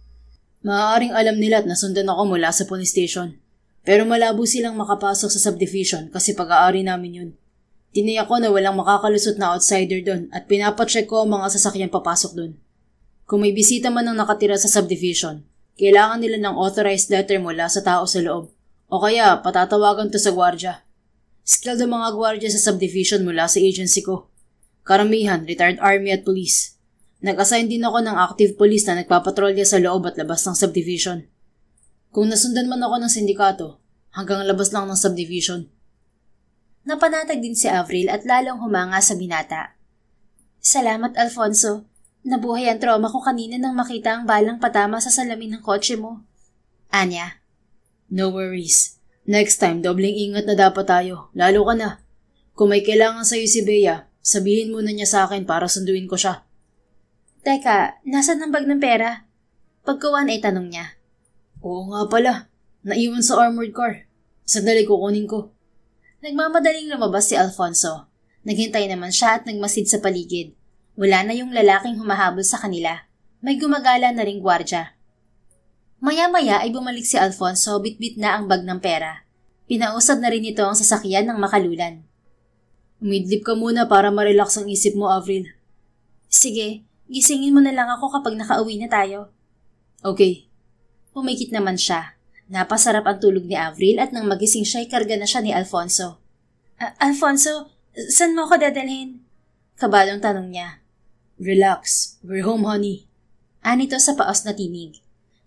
Maaaring alam nila at nasundan ako mula sa police station. Pero malabo silang makapasok sa subdivision kasi pag-aari namin yun. Tiniyak ko na walang makakalusot na outsider doon at pinapacheck ko ang mga sasakyan papasok doon. Kung may bisita man ang nakatira sa subdivision, kailangan nila ng authorized letter mula sa tao sa loob. O kaya, patatawagan to sa gwardya. Skilled ang mga gwardya sa subdivision mula sa agency ko. Karamihan, retired army at police. Nag-assign din ako ng active police na nagpapatrolya sa loob at labas ng subdivision. Kung nasundan man ako ng sindikato, hanggang labas lang ng subdivision. Napanatag din si Avril at lalong humanga sa binata. Salamat, Alfonso. Nabuhay ang trauma ko kanina nang makita ang balang patama sa salamin ng kotse mo. Anya. No worries. Next time, dobling ingat na dapat tayo. Lalo ka na. Kung may kailangan sa'yo si Bea, sabihin muna niya sa akin para sunduin ko siya. Teka, nasan ang bag ng pera? Pagkuhan ay tanong niya. Oo nga pala. Naiwan sa armored car. Sandali kukunin ko. Nagmamadaling lumabas si Alfonso. Naghintay naman siya at nagmasid sa paligid. Wala na yung lalaking humahabol sa kanila. May gumagala na ring gwardya. Maya-maya ay bumalik si Alfonso, bitbit na ang bag ng pera. Pinausad na rin ito ang sasakyan ng makalulan. Umidlip ka muna para ma-relax ang isip mo, Avril. Sige, gisingin mo na lang ako kapag nakauwi na tayo. Okay. Pumikit naman siya. Napasarap ang tulog ni Avril at nang magising siya ay karga na siya ni Alfonso. Alfonso, saan mo ako dadalhin? Kabalong tanong niya. Relax. We're home, honey. Anito sa paos na tinig.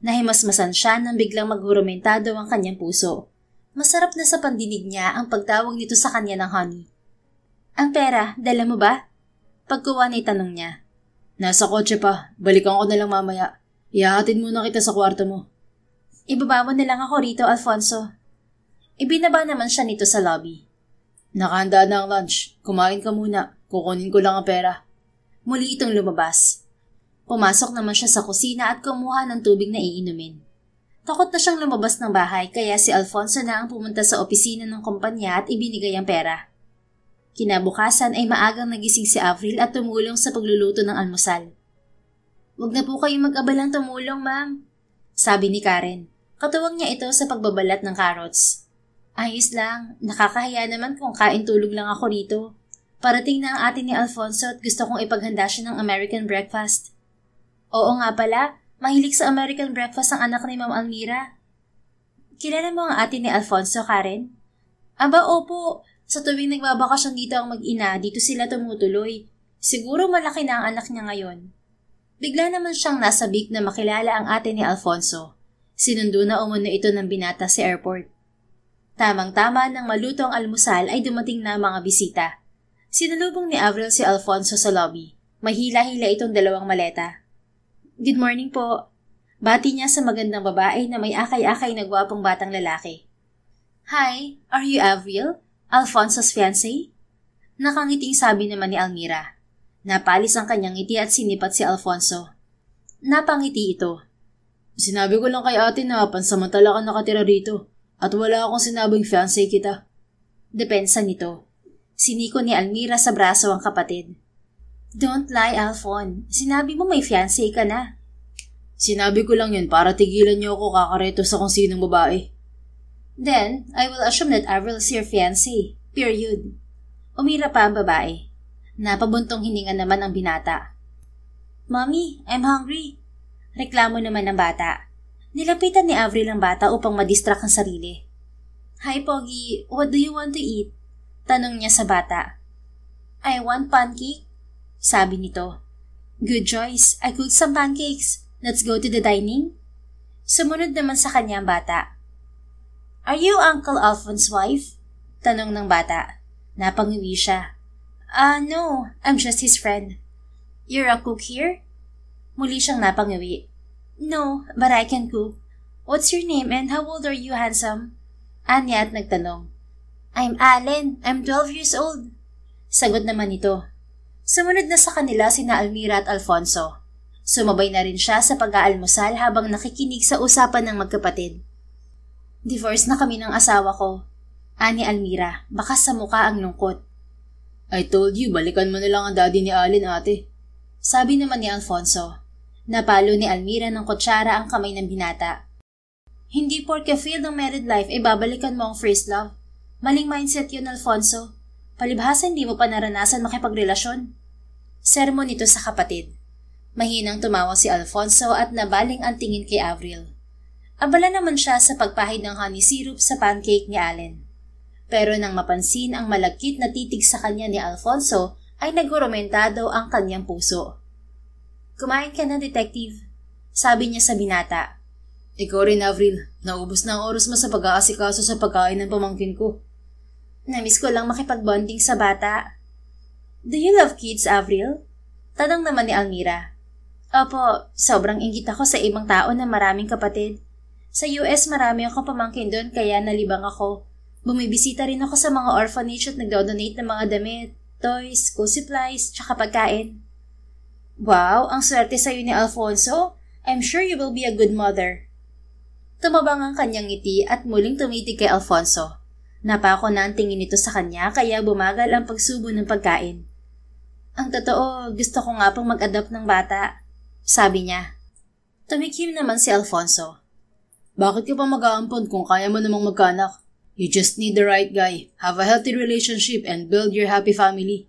Nahimasmasan siya nang biglang maghurumentado ang kanyang puso. Masarap na sa pandinig niya ang pagtawag nito sa kanya ng honey. Ang pera, dala mo ba? Pagkuha ay tanong niya. Nasa kotse pa. Balikan ko na lang mamaya. Ihahatid muna kita sa kwarto mo. Ibaba mo na lang ako rito, Alfonso. Ibinaba naman siya nito sa lobby. Nakahanda na ang lunch. Kumain ka muna. Kukunin ko lang ang pera. Muli itong lumabas. Pumasok naman siya sa kusina at kumuha ng tubig na iinumin. Takot na siyang lumabas ng bahay kaya si Alfonso na ang pumunta sa opisina ng kumpanya at ibinigay ang pera. Kinabukasan ay maagang nagising si Avril at tumulong sa pagluluto ng almusal. "Huwag na po kayong mag-abalang tumulong, ma'am," sabi ni Karen. Katuwang niya ito sa pagbabalat ng carrots. "Ayos lang, nakakahiya naman kung kain-tulog lang ako rito. Parating na ang ate ni Alfonso at gusto kong ipaghanda siya ng American breakfast." "Oo nga pala, mahilig sa American breakfast ang anak ni Ma'am Almira." "Kilala mo ang ate ni Alfonso, Karen?" "Aba, opo. Sa tuwing nagbabakasyon dito ang mag-ina, dito sila tumutuloy. Siguro malaki na ang anak niya ngayon." Bigla naman siyang nasabik na makilala ang ate ni Alfonso. Sinundo na umano ito ng binata sa airport. Tamang-tama nang maluto ang almusal ay dumating na mga bisita. Sinalubong ni Avril si Alfonso sa lobby. May hila-hila itong dalawang maleta. "Good morning po." Bati niya sa magandang babae na may akay-akay na gwapong batang lalaki. "Hi, are you Avril? Alfonso's fiancé?" Nakangiting sabi naman ni Almira. Napalis ang kanyang ngiti at sinipat si Alfonso. Napangiti ito. "Sinabi ko lang kay ate na pansamantala ka nakatira rito at wala akong sinabing fiancé kita." Depensa nito. Siniko ni Almira sa braso ang kapatid. "Don't lie, Alfon. Sinabi mo may fiancé ka na." "Sinabi ko lang yun para tigilan niyo ako kakareto sa kung sinong babae." "Then, I will assume that Avril is your fiancé. Period." Umira pa ang babae. Napabuntong hininga naman ang binata. "Mommy, I'm hungry." Reklamo naman ng bata. Nilapitan ni Avril ang bata upang madistract ang sarili. "Hi, Pogi. What do you want to eat?" Tanong niya sa bata. "I want pancake," sabi nito. "Good choice. I cooked some pancakes. Let's go to the dining." Sumunod naman sa kanya ang bata. "Are you Uncle Alphonse's wife?" Tanong ng bata. Napangiwi siya. No. I'm just his friend." "You're a cook here?" Muli siyang napangiwi. "No, but I can cook. What's your name and how old are you, handsome?" Anya at nagtanong. "I'm Allen. I'm 12 years old." Sagot naman ito. Sumunod na sa kanila sina Almira at Alfonso. Sumabay na rin siya sa pag-aalmusal habang nakikinig sa usapan ng magkapatid. Divorce na kami ng asawa ko. Ani Almira, bakas sa muka ang lungkot. I told you, balikan mo na lang ang daddy ni Allen, ate. Sabi naman ni Alfonso. Napalo ni Almira ng kutsara ang kamay ng binata. Hindi porke failed ang married life ay babalikan mo ang first love. Maling mindset yun, Alfonso. Palibhasa hindi mo pa naranasan makipagrelasyon. Sermon nito sa kapatid. Mahinang tumawa si Alfonso at nabaling ang tingin kay Avril. Abala naman siya sa pagpahid ng honey syrup sa pancake ni Allen. Pero nang mapansin ang malagkit na titig sa kanya ni Alfonso, ay naghurumentado ang kanyang puso. Kumain ka na, detective. Sabi niya sa binata. Ikaw rin, Avril. Naubos na ang oras mo sa pag-aasikaso sa pagkain ng pamangkin ko. Namiss ko lang makipagbonding sa bata. Do you love kids, Avril? Tanong naman ni Almira. Opo, sobrang inggit ako sa ibang tao na maraming kapatid. Sa US marami akong pamangkin doon kaya nalibang ako. Bumibisita rin ako sa mga orphanage at nagdo-donate ng mga damit, toys, school supplies, tsaka pagkain. Wow, ang swerte sa'yo ni Alfonso. I'm sure you will be a good mother. Tumabang ang kanyang ngiti at muling tumitig kay Alfonso. Napako na ang tingin nito sa kanya kaya bumagal ang pagsubo ng pagkain. Ang totoo, gusto ko nga pong mag-adopt ng bata. Sabi niya. Tumikim naman si Alfonso. Bakit ka pa mag-aampon kung kaya mo namang magkanak? You just need the right guy, have a healthy relationship, and build your happy family.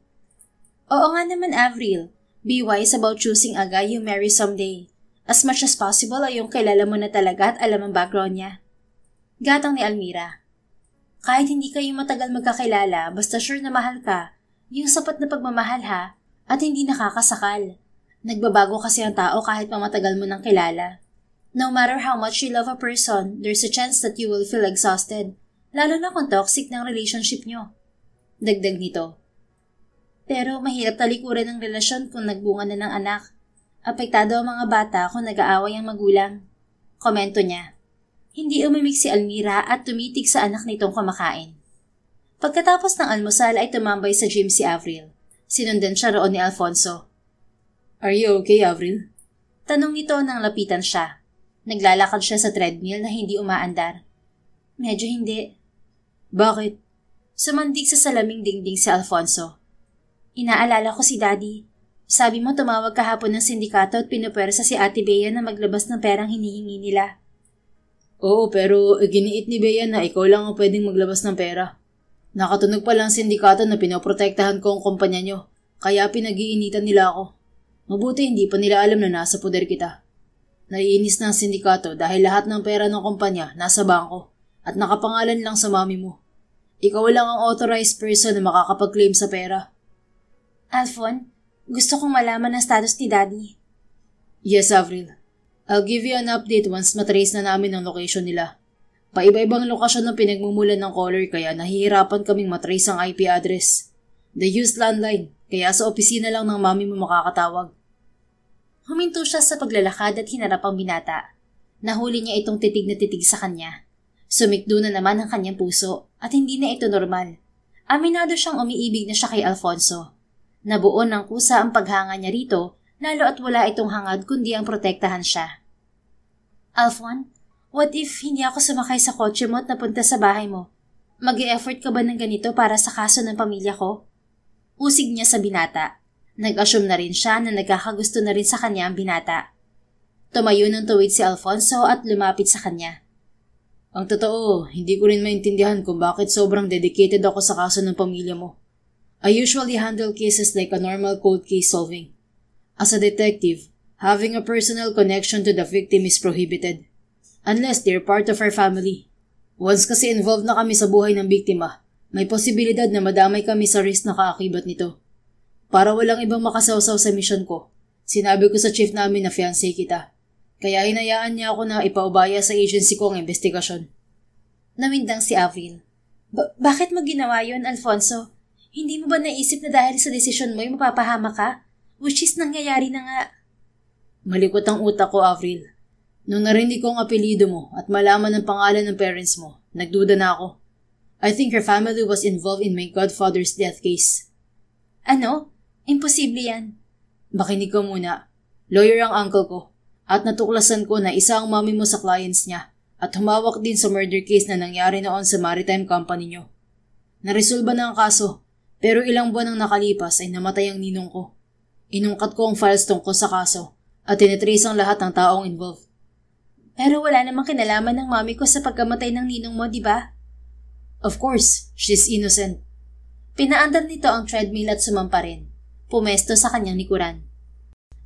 Oo nga naman, Avril. Be wise about choosing a guy you marry someday. As much as possible ay yung kilala mo na talaga at alam ang background niya. Gatang ni Almira. Kahit hindi kayo matagal magkakilala, basta sure na mahal ka, yung sapat na pagmamahal ha, at hindi nakakasakal. Nagbabago kasi ang tao kahit pa matagal mo nang kilala. No matter how much you love a person, there's a chance that you will feel exhausted, lalo na kung toxic ng relationship nyo. Dagdag nito. Pero mahirap talikuran ng relasyon kung nagbunga na ng anak. Apektado ang mga bata kung nag-aaway ang magulang. Komento niya. Hindi umimik si Almira at tumitig sa anak nitong kumakain. Pagkatapos ng almusal ay tumambay sa gym si Avril. Sinundan siya roon ni Alfonso. Are you okay, Avril? Tanong nito nang lapitan siya. Naglalakad siya sa treadmill na hindi umaandar. Medyo hindi. Bakit? Sumandig sa salaming dingding si Alfonso. Inaalala ko si Daddy. Sabi mo tumawag kahapon ng sindikato at pinupwersa si Ate Bea na maglabas ng perang hinihingi nila. Oo, pero giniit ni Bea na ikaw lang ang pwedeng maglabas ng pera. Nakatunog pa lang sindikato na pinoprotektahan ko ang kumpanya nyo, kaya pinag-iinitan nila ako. Mabuti hindi pa nila alam na nasa poder kita. Naiinis na ang sindikato dahil lahat ng pera ng kumpanya nasa bangko at nakapangalan lang sa mami mo. Ikaw lang ang authorized person na makakapag-claim sa pera. Alfon, gusto kong malaman ang status ni Daddy. Yes, Avril. I'll give you an update once matrace na namin ang location nila. Paiba-ibang lokasyon ng pinagmumulan ng caller kaya nahihirapan kaming matrace ang IP address. They use landline. Kaya sa opisina lang ng mami mo makakatawag. Huminto siya sa paglalakad at hinarap ang binata. Nahuli niya itong titig na titig sa kanya. Sumikdo na naman ang kanyang puso at hindi na ito normal. Aminado siyang umiibig na siya kay Alfonso. Nabuo ng kusa ang paghanga niya rito, lalo at wala itong hangad kundi ang protektahan siya. Alfon, what if hindi ako sumakay sa kotse mo at napunta sa bahay mo? Mag-e-effort ka ba ng ganito para sa kaso ng pamilya ko? Usig niya sa binata. Nag-assume na rin siya na nagkakagusto na rin sa kanya ang binata. Tumayo ng tuwid si Alfonso at lumapit sa kanya. Ang totoo, hindi ko rin maintindihan kung bakit sobrang dedicated ako sa kaso ng pamilya mo. I usually handle cases like a normal cold case solving. As a detective, having a personal connection to the victim is prohibited. Unless they're part of our family. Once kasi involved na kami sa buhay ng biktima, may posibilidad na madamay kami sa risk na kaakibat nito. Para walang ibang makasawsaw sa mission ko, sinabi ko sa chief namin na fiancé kita. Kaya hinayaan niya ako na ipaubaya sa agency ko ang investigasyon. Nawindang si Avril. Bakit mo ginawa yun, Alfonso? Hindi mo ba naisip na dahil sa desisyon mo ay mapapahama ka? Which is nangyayari na nga. Malikot ang utak ko, Avril. Nung narinig ko ang apelido mo at malaman ang pangalan ng parents mo, nagduda na ako. I think your family was involved in my godfather's death case. Ano? Imposible yan. Makinig ko muna. Lawyer ang uncle ko at natuklasan ko na isa ang mami mo sa clients niya at humawak din sa murder case na nangyari noon sa maritime company niyo. Naresolba na ang kaso pero ilang buwan ang nakalipas ay namatay ang ninong ko. Inungkat ko ang files tungkol sa kaso at tinetrace ang lahat ng taong involved. Pero wala namang kinalaman ng mami ko sa pagkamatay ng ninong mo, di ba? Of course, she's innocent. Pinaandar nito ang treadmill at sumampa rin. Pumesto sa kanyang likuran.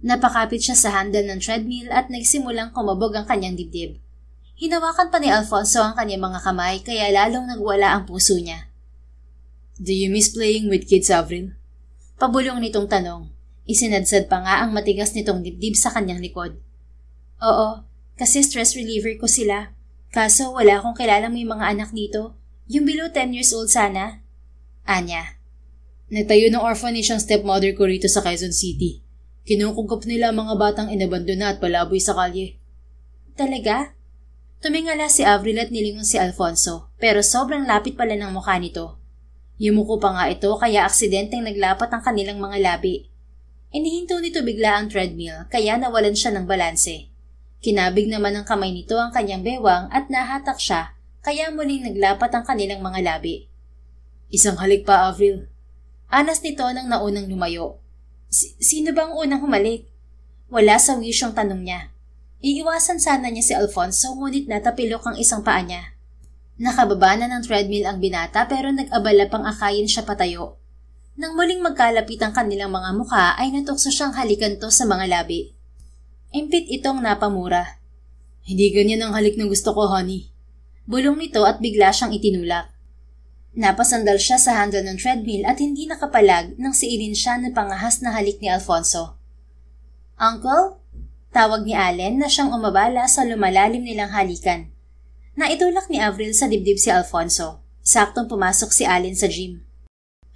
Napakapit siya sa handle ng treadmill at nagsimulang kumabog ang kanyang dibdib. Hinawakan pa ni Alfonso ang kanyang mga kamay kaya lalong nagwala ang puso niya. Do you miss playing with kids, Avril? Pabulong nitong tanong. Isinadsad pa nga ang matigas nitong dibdib sa kanyang likod. Oo, kasi stress reliever ko sila. Kaso wala akong kilalang may mga anak dito. Yung below 10 years old sana. Anya. Natayo ng orphanage ang stepmother ko rito sa Quezon City. Kinukugkop nila ang mga batang inabandona at palaboy sa kalye. Talaga? Tumingala si Avril at nilingon si Alfonso, pero sobrang lapit pala ng mukha nito. Yumuko pa nga ito kaya aksidenteng naglapat ang kanilang mga labi. Inihinto nito bigla ang treadmill kaya nawalan siya ng balanse. Kinabig naman ng kamay nito ang kanyang bewang at nahatak siya kaya muling naglapat ang kanilang mga labi. Isang halik pa, Avril. Anas nito nang naunang lumayo. Sino bang unang humalik? Wala sa wish ang tanong niya. Iiwasan sana niya si Alfonso ngunit natapilok ang isang paa niya. Nakababa na ng treadmill ang binata pero nag-abala pang akayin siya patayo. Nang muling magkalapit ang kanilang mga mukha ay natukso siyang halikan to sa mga labi. Impit itong napamura. Hindi ganyan ang halik na gusto ko, honey. Bulong nito at bigla siyang itinulak. Napasandal siya sa handle ng treadmill at hindi nakapalag nang siilin siya ng pangahas na halik ni Alfonso. Uncle? Tawag ni Allen na siyang umabala sa lumalalim nilang halikan. Naitulak ni Avril sa dibdib si Alfonso. Saktong pumasok si Allen sa gym.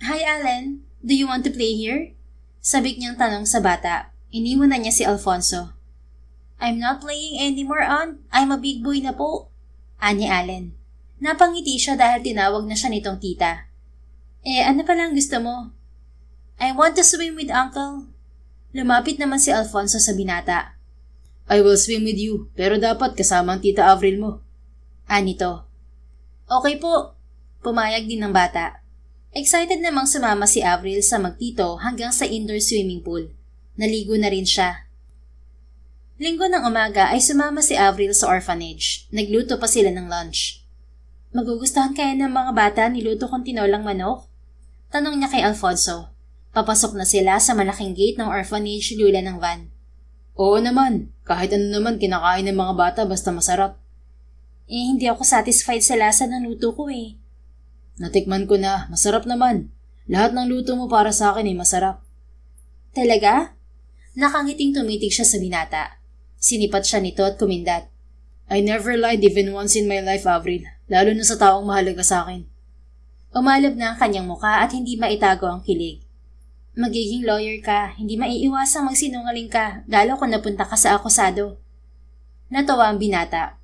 Hi Allen, do you want to play here? Sabik niyang tanong sa bata. Iniwan na niya si Alfonso. I'm not playing anymore, Aunt. I'm a big boy na po. Ani Allen. Napangiti siya dahil tinawag na siya nitong tita. Ano pala ang gusto mo? I want to swim with Uncle. Lumapit naman si Alfonso sa binata. I will swim with you, pero dapat kasama ang tita Avril mo. Anito. Okay po. Pumayag din ng bata. Excited namang sumama si Avril sa magtito hanggang sa indoor swimming pool. Naligo na rin siya. Linggo ng umaga ay sumama si Avril sa orphanage. Nagluto pa sila ng lunch. Magugustuhan kaya ng mga bata niluto kong tinolang manok? Tanong niya kay Alfonso. Papasok na sila sa malaking gate ng orphanage lula ng van. Oo naman. Kahit ano naman kinakain ng mga bata basta masarap. Hindi ako satisfied sa lasa ng luto ko eh. Natikman ko na. Masarap naman. Lahat ng luto mo para sa akin ay masarap. Talaga? Nakangiting tumitig siya sa binata. Sinipat siya nito at kumindat. I never lied even once in my life, Avril. Lalo na sa taong mahalaga sa akin. Umalab na ang kanyang muka at hindi maitago ang kilig. Magiging lawyer ka, hindi maiiwasang magsinungaling ka, lalo kung napunta ka sa akusado. Natawa ang binata.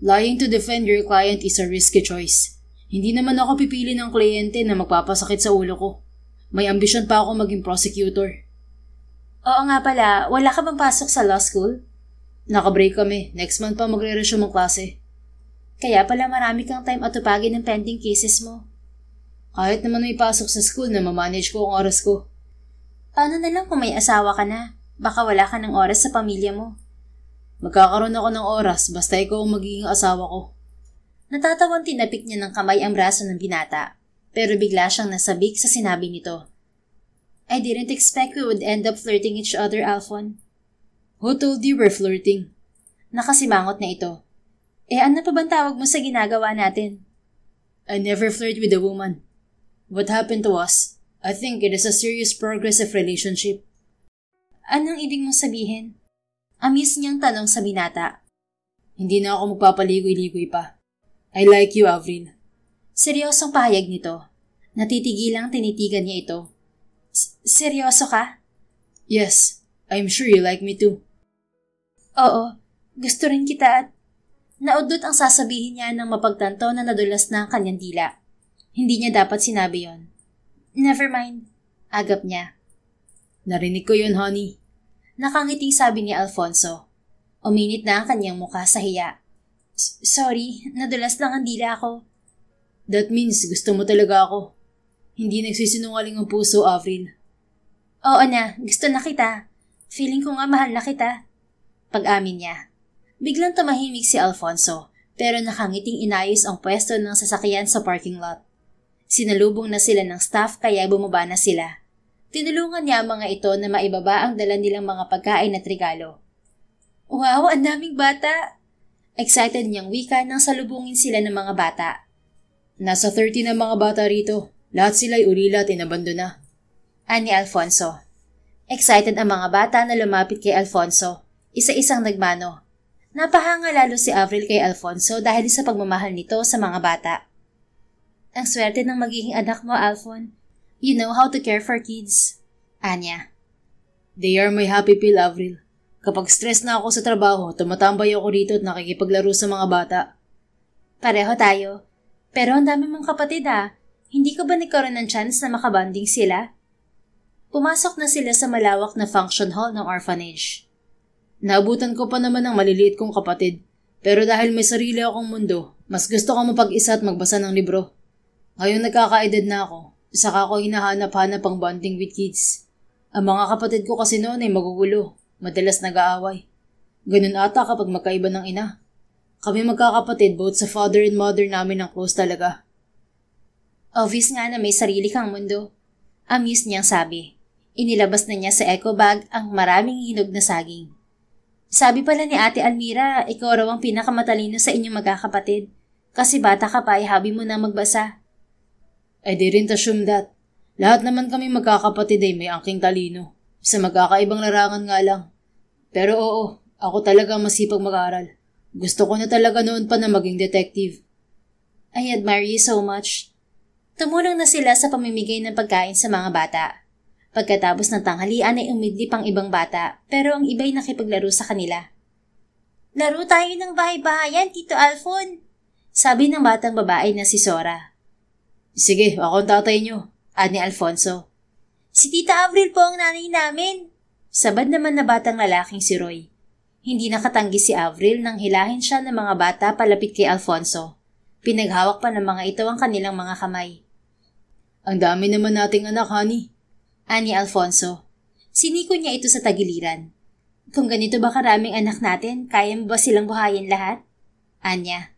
Lying to defend your client is a risky choice. Hindi naman ako pipili ng kliyente na magpapasakit sa ulo ko. May ambisyon pa ako maging prosecutor. Oo nga pala, wala ka bang pasok sa law school? Nakabreak kami. Next month pa magre-resume ang klase. Kaya pala marami kang time at tupagin ng pending cases mo. Kahit naman may pasok sa school na mamanage ko ang oras ko. Paano na lang kung may asawa ka na? Baka wala ka ng oras sa pamilya mo. Magkakaroon ako ng oras basta ikaw ang magiging asawa ko. Natatawang tinapik niya ng kamay ang braso ng binata, pero bigla siyang nasabik sa sinabi nito. I didn't expect we would end up flirting each other, Alphon. Who told you we're flirting? Nakasimangot na ito. Ano pa bang tawag mo sa ginagawa natin? I never flirt with a woman. What happened to us? I think it is a serious progressive relationship. Anong ibig mong sabihin? Amis niyang tanong sa binata. Hindi na ako magpapaligoy-ligoy pa. I like you, Avril. Seryosong pahayag nito. Natitigilang tinitigan niya ito. Seryoso ka? Yes, I'm sure you like me too. Oo, gusto rin kita at naudot ang sasabihin niya ng mapagtanto na nadulas na ang kanyang dila. Hindi niya dapat sinabi yon. Never mind, agap niya. Narinig ko yun, honey. Nakangiting sabi ni Alfonso. Uminit na ang kanyang mukha sa hiya. Sorry, nadulas lang ang dila ko. That means gusto mo talaga ako. Hindi nagsisinungaling ang puso, Avril. Oo na, gusto na kita. Feeling ko nga mahal na kita. Pag-amin niya. Biglang tumahimik si Alfonso, pero nakangiting inayos ang pwesto ng sasakyan sa parking lot. Sinalubong na sila ng staff kaya bumaba na sila. Tinulungan niya ang mga ito na maibaba ang dala nilang mga pagkain at regalo. Wow, ang daming bata! Excited niyang wika nang salubungin sila ng mga bata. Nasa 30 na mga bata rito. Lahat sila'y ulila at inabandona. Ani Alfonso. Excited ang mga bata na lumapit kay Alfonso. Isa-isang nagmano. Napahanga lalo si Avril kay Alfonso dahil sa pagmamahal nito sa mga bata. Ang swerte ng magiging anak mo, Alfon. You know how to care for kids. Anya. They are my happy pill, Avril. Kapag stress na ako sa trabaho, tumatambay ako rito at nakikipaglaro sa mga bata. Pareho tayo. Pero ang dami mong kapatid Hindi ka ba nagkaroon ng chance na makabanding sila? Pumasok na sila sa malawak na function hall ng orphanage. Naabutan ko pa naman ng maliliit kong kapatid. Pero dahil may sarili akong mundo, mas gusto ko mapag-isa at magbasa ng libro. Ngayon nagkakaedad na ako, saka ako hinahanap-hanap ang bonding with kids. Ang mga kapatid ko kasi noon ay magugulo, madalas nag-aaway. Ganun ata kapag magkaiba ng ina. Kami magkakapatid both sa father and mother namin ang close talaga. Obvious nga na may sarili kang mundo. Amused niyang sabi. Inilabas na niya sa eco bag ang maraming hinog na saging. Sabi pala ni Ate Almira, ikaw raw ang pinakamatalino sa inyong magkakapatid. Kasi bata ka pa ay habi mo na magbasa. I didn't assume that. Lahat naman kami magkakapatid ay may angking talino. Sa magkakaibang larangan nga lang. Pero oo, ako talaga masipag mag-aral. Gusto ko na talaga noon pa na maging detective. I admire you so much. Tumulong na sila sa pamimigay ng pagkain sa mga bata. Pagkatapos ng tanghalian ay umidlip ang ibang bata, pero ang iba'y nakipaglaro sa kanila. Laro tayo ng bahay-bahayan, Tito Alfon, sabi ng batang babae na si Sora. Sige, ako ang tatay niyo, ani Alfonso. Si Tita Avril po ang nanay namin. Sabad naman na batang lalaking si Roy. Hindi nakatanggi si Avril nang hilahin siya ng mga bata palapit kay Alfonso. Pinaghawak pa ng mga ito ang kanilang mga kamay. Ang dami naman nating anak, honey. Ani Alfonso. Siniko niya ito sa tagiliran. Kung ganito ba karaming anak natin, kaya mo ba silang buhayin lahat? Anya.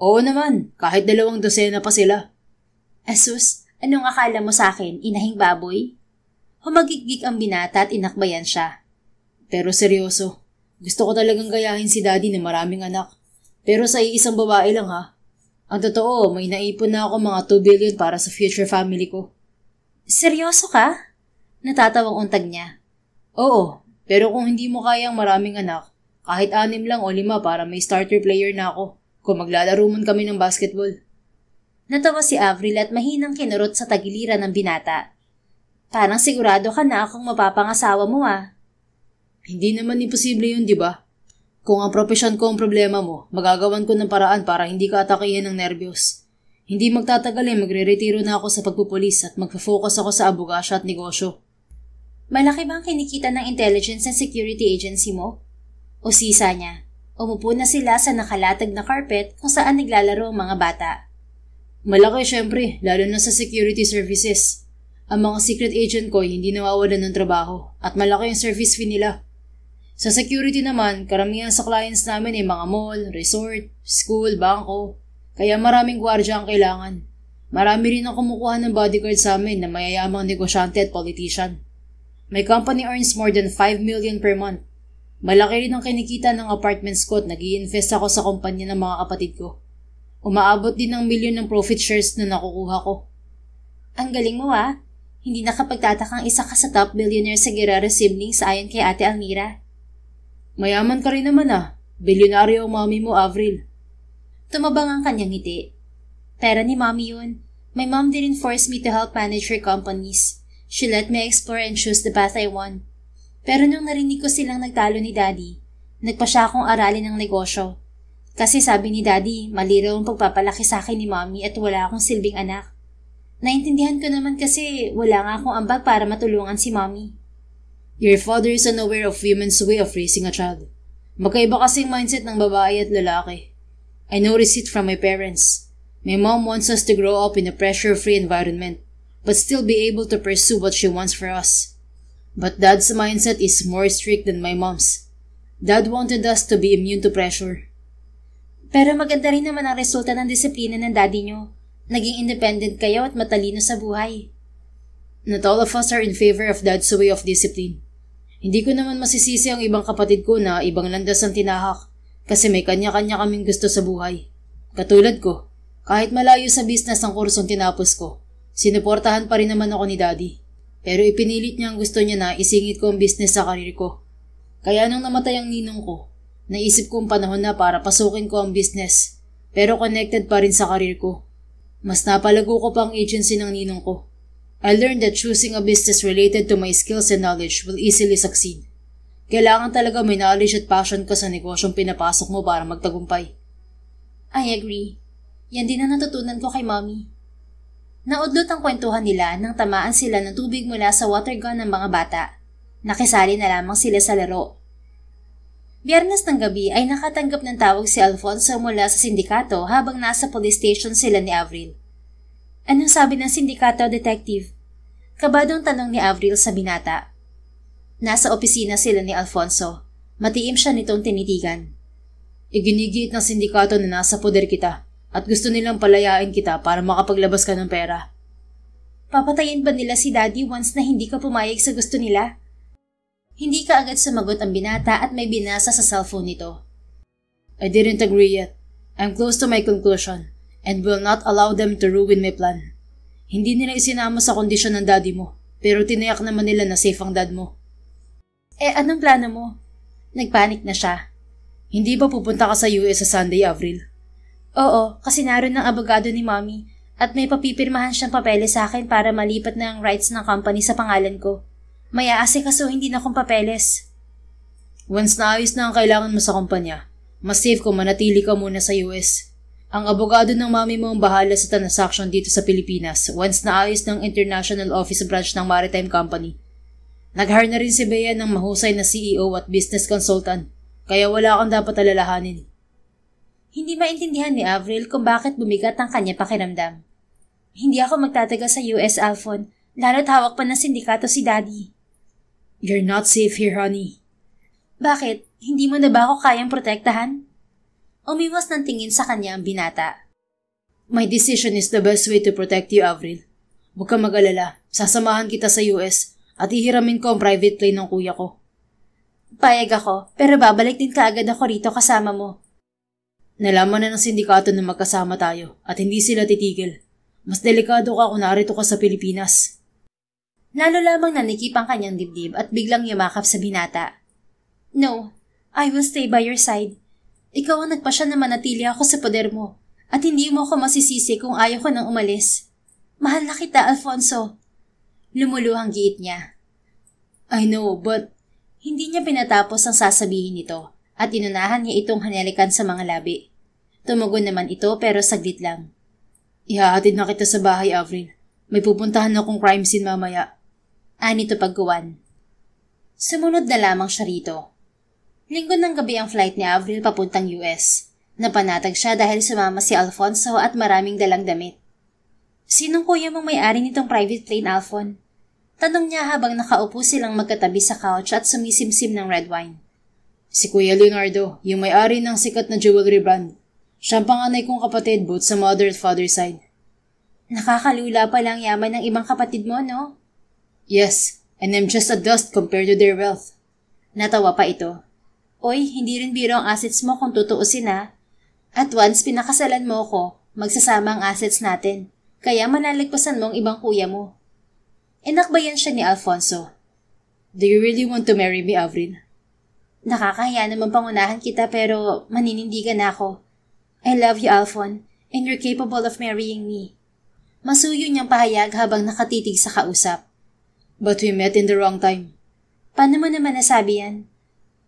Oo naman, kahit 2 dosena pa sila. Asus, anong akala mo sa akin, inahing baboy? Humagigig ang binata at inakbayan siya. Pero seryoso, gusto ko talagang gayahin si daddy na maraming anak. Pero sa iisang babae lang Ang totoo, may naipon na ako mga 2 billion para sa future family ko. Seryoso ka? Natatawang untag niya. Oo, pero kung hindi mo kayang maraming anak, kahit 6 lang o 5 para may starter player na ako, kung maglalaro man kami ng basketball. Natawa si Avril at mahinang kinurot sa tagiliran ng binata. Parang sigurado ka na akong mapapangasawa mo Hindi naman imposible yun, di ba? Kung ang profesyon ko ang problema mo, magagawan ko ng paraan para hindi ka atakihin ng nervyos. Hindi magtatagal magre-retiro na ako sa pagpupulis at magfo-focus ako sa abogasya at negosyo. Malaki ba ang kinikita ng Intelligence and Security Agency mo? O sisa niya? Umupo na sila sa nakalatag na carpet kung saan naglalaro ang mga bata. Malaki syempre, lalo na sa security services. Ang mga secret agent ko hindi nawawalan ng trabaho at malaki ang service fee nila. Sa security naman, karamihan sa clients namin ay mga mall, resort, school, bangko. Kaya maraming gwardiya ang kailangan. Marami rin ang kumukuha ng bodyguard sa amin na mayayamang negosyante at politician. My company earns more than 5 million per month. Malaki rin ang kinikita ng apartments ko at nag-i-invest ako sa kumpanya ng mga kapatid ko. Umaabot din ng milyon ng profit shares na nakukuha ko. Ang galing mo Hindi nakapagtatakang isa ka sa top billionaire sa Guerrero siblings ayon kay Ate Almira. Mayaman ka rin naman Bilyonaryo ang mami mo, Avril. Tumabang ang kanyang ngiti. Pera ni mami yun. My mom didn't force me to help manage her companies. She let me explore and choose the path I want. Pero nung narinig ko silang nagtalo ni Daddy, nagpa siya akong aralin ng negosyo. Kasi sabi ni Daddy, mali raw ang pagpapalaki sa akin ni Mommy at wala akong silbing anak. Naintindihan ko naman kasi wala nga akong ambag para matulungan si Mommy. Your father is unaware of women's way of raising a child. Magkaiba kasing mindset ng babae at lalaki. I noticed it from my parents. My mom wants us to grow up in a pressure-free environment, but still be able to pursue what she wants for us. But Dad's mindset is more strict than my mom's. Dad wanted us to be immune to pressure. Pero maganda rin naman ang resulta ng disiplina ng daddy nyo. Naging independent kayo at matalino sa buhay. Not all of us are in favor of Dad's way of discipline. Hindi ko naman masisisi ang ibang kapatid ko na ibang landas ang tinahak kasi may kanya-kanya kaming gusto sa buhay. Katulad ko, kahit malayo sa business ang kursong tinapos ko, sinuportahan pa rin naman ako ni Daddy. Pero ipinilit niya ang gusto niya na isingit ko ang business sa karir ko. Kaya nung namatay ang ninong ko, naisip kong panahon na para pasukin ko ang business, pero connected pa rin sa karir ko. Mas napalago ko pa ang agency ng ninong ko. I learned that choosing a business related to my skills and knowledge will easily succeed. Kailangan talaga may knowledge at passion ka sa negosyong pinapasok mo para magtagumpay. I agree. Yan din ang natutunan ko kay Mommy. Naudlot ang kwentuhan nila nang tamaan sila ng tubig mula sa water gun ng mga bata. Nakisali na lamang sila sa laro. Biyernes ng gabi ay nakatanggap ng tawag si Alfonso mula sa sindikato habang nasa police station sila ni Avril. Anong sabi ng sindikato, detective? Kabadong tanong ni Avril sa binata. Nasa opisina sila ni Alfonso. Matiim siya nitong tinitigan. Iginigiit ng sindikato na nasa poder kita at gusto nilang palayain kita para makapaglabas ka ng pera. Papatayin ba nila si Daddy once na hindi ka pumayag sa gusto nila? Hindi ka agad sumagot ang binata at may binasa sa cellphone nito. I didn't agree yet. I'm close to my conclusion and will not allow them to ruin my plan. Hindi nila isinama sa kondisyon ng daddy mo, pero tinayak naman nila na safe ang dad mo. Anong plano mo? Nagpanik na siya. Hindi ba pupunta ka sa US sa Sunday, Avril? Oo, kasi naroon ng abogado ni Mommy at may papipirmahan siyang papeles sa akin para malipat na ang rights ng company sa pangalan ko. May aasikasuhin din akong papeles. Once naayos na ang kailangan mo sa kumpanya, mas safe kung manatili ka muna sa US. Ang abogado ng mami mo ang bahala sa transaction dito sa Pilipinas once naayos ng International Office Branch ng Maritime Company. Nag-hire na rin si Bea ng mahusay na CEO at business consultant, kaya wala kang dapat alalahanin. Hindi maintindihan ni Avril kung bakit bumigat ang kanya pakiramdam. Hindi ako magtatagal sa US, Alphon, lalo't hawak pa ng sindikato si Daddy. You're not safe here, honey. Bakit? Hindi mo na ba ako kayang protektahan? Umiwas ng tingin sa kanya ang binata. My decision is the best way to protect you, Avril. Huwag kang mag-alala. Sasamahan kita sa US at ihiramin ko ang private plane ng kuya ko. Payag ako, pero babalik din kaagad ako rito kasama mo. Nalaman na ng sindikato na magkasama tayo at hindi sila titigil. Mas delikado ka kung narito ka sa Pilipinas. Lalo lamang nanikip ang kanyang dibdib at biglang yumakap sa binata. No, I will stay by your side. Ikaw ang nagpasya na manatili ako sa poder mo at hindi mo ako masisisi kung ayaw ko nang umalis. Mahal na kita, Alfonso. Lumuluhang giit niya. I know, but... Hindi niya pinatapos ang sasabihin nito at inunahan niya itong hanelikan sa mga labi. Tumugon naman ito pero saglit lang. Ihahatid na kita sa bahay, Avril. May pupuntahan akong crime scene mamaya. Nito pagguwan. Sumunod na lamang siya rito. Linggo ng gabi ang flight ni Avril papuntang US. Napanatag siya dahil sumama si Alfonso at maraming dalang damit. Sinong kuya mong may-ari nitong private plane, Alphon? Tanong niya habang nakaupo silang magkatabi sa couch at sumisimsim ng red wine. Si Kuya Leonardo, yung may-ari ng sikat na jewelry brand. Siya ang panganay kong kapatid both sa mother at father side. Nakakalula pa lang yaman ng ibang kapatid mo, no? Yes, and I'm just a dust compared to their wealth. Natawa pa ito. Oy, hindi rin biro ang assets mo kung tutuusin ha. At once pinakasalan mo ko, magsasama ang assets natin. Kaya manalagpasan mo ang ibang kuya mo. Inakbayan siya ni Alfonso. Do you really want to marry me, Avril? Nakakahiya naman pangunahan kita pero maninindigan ako. I love you, Alphon, and you're capable of marrying me. Masuyo niyang pahayag habang nakatitig sa kausap. But we met in the wrong time. Paano mo naman nasabi yan?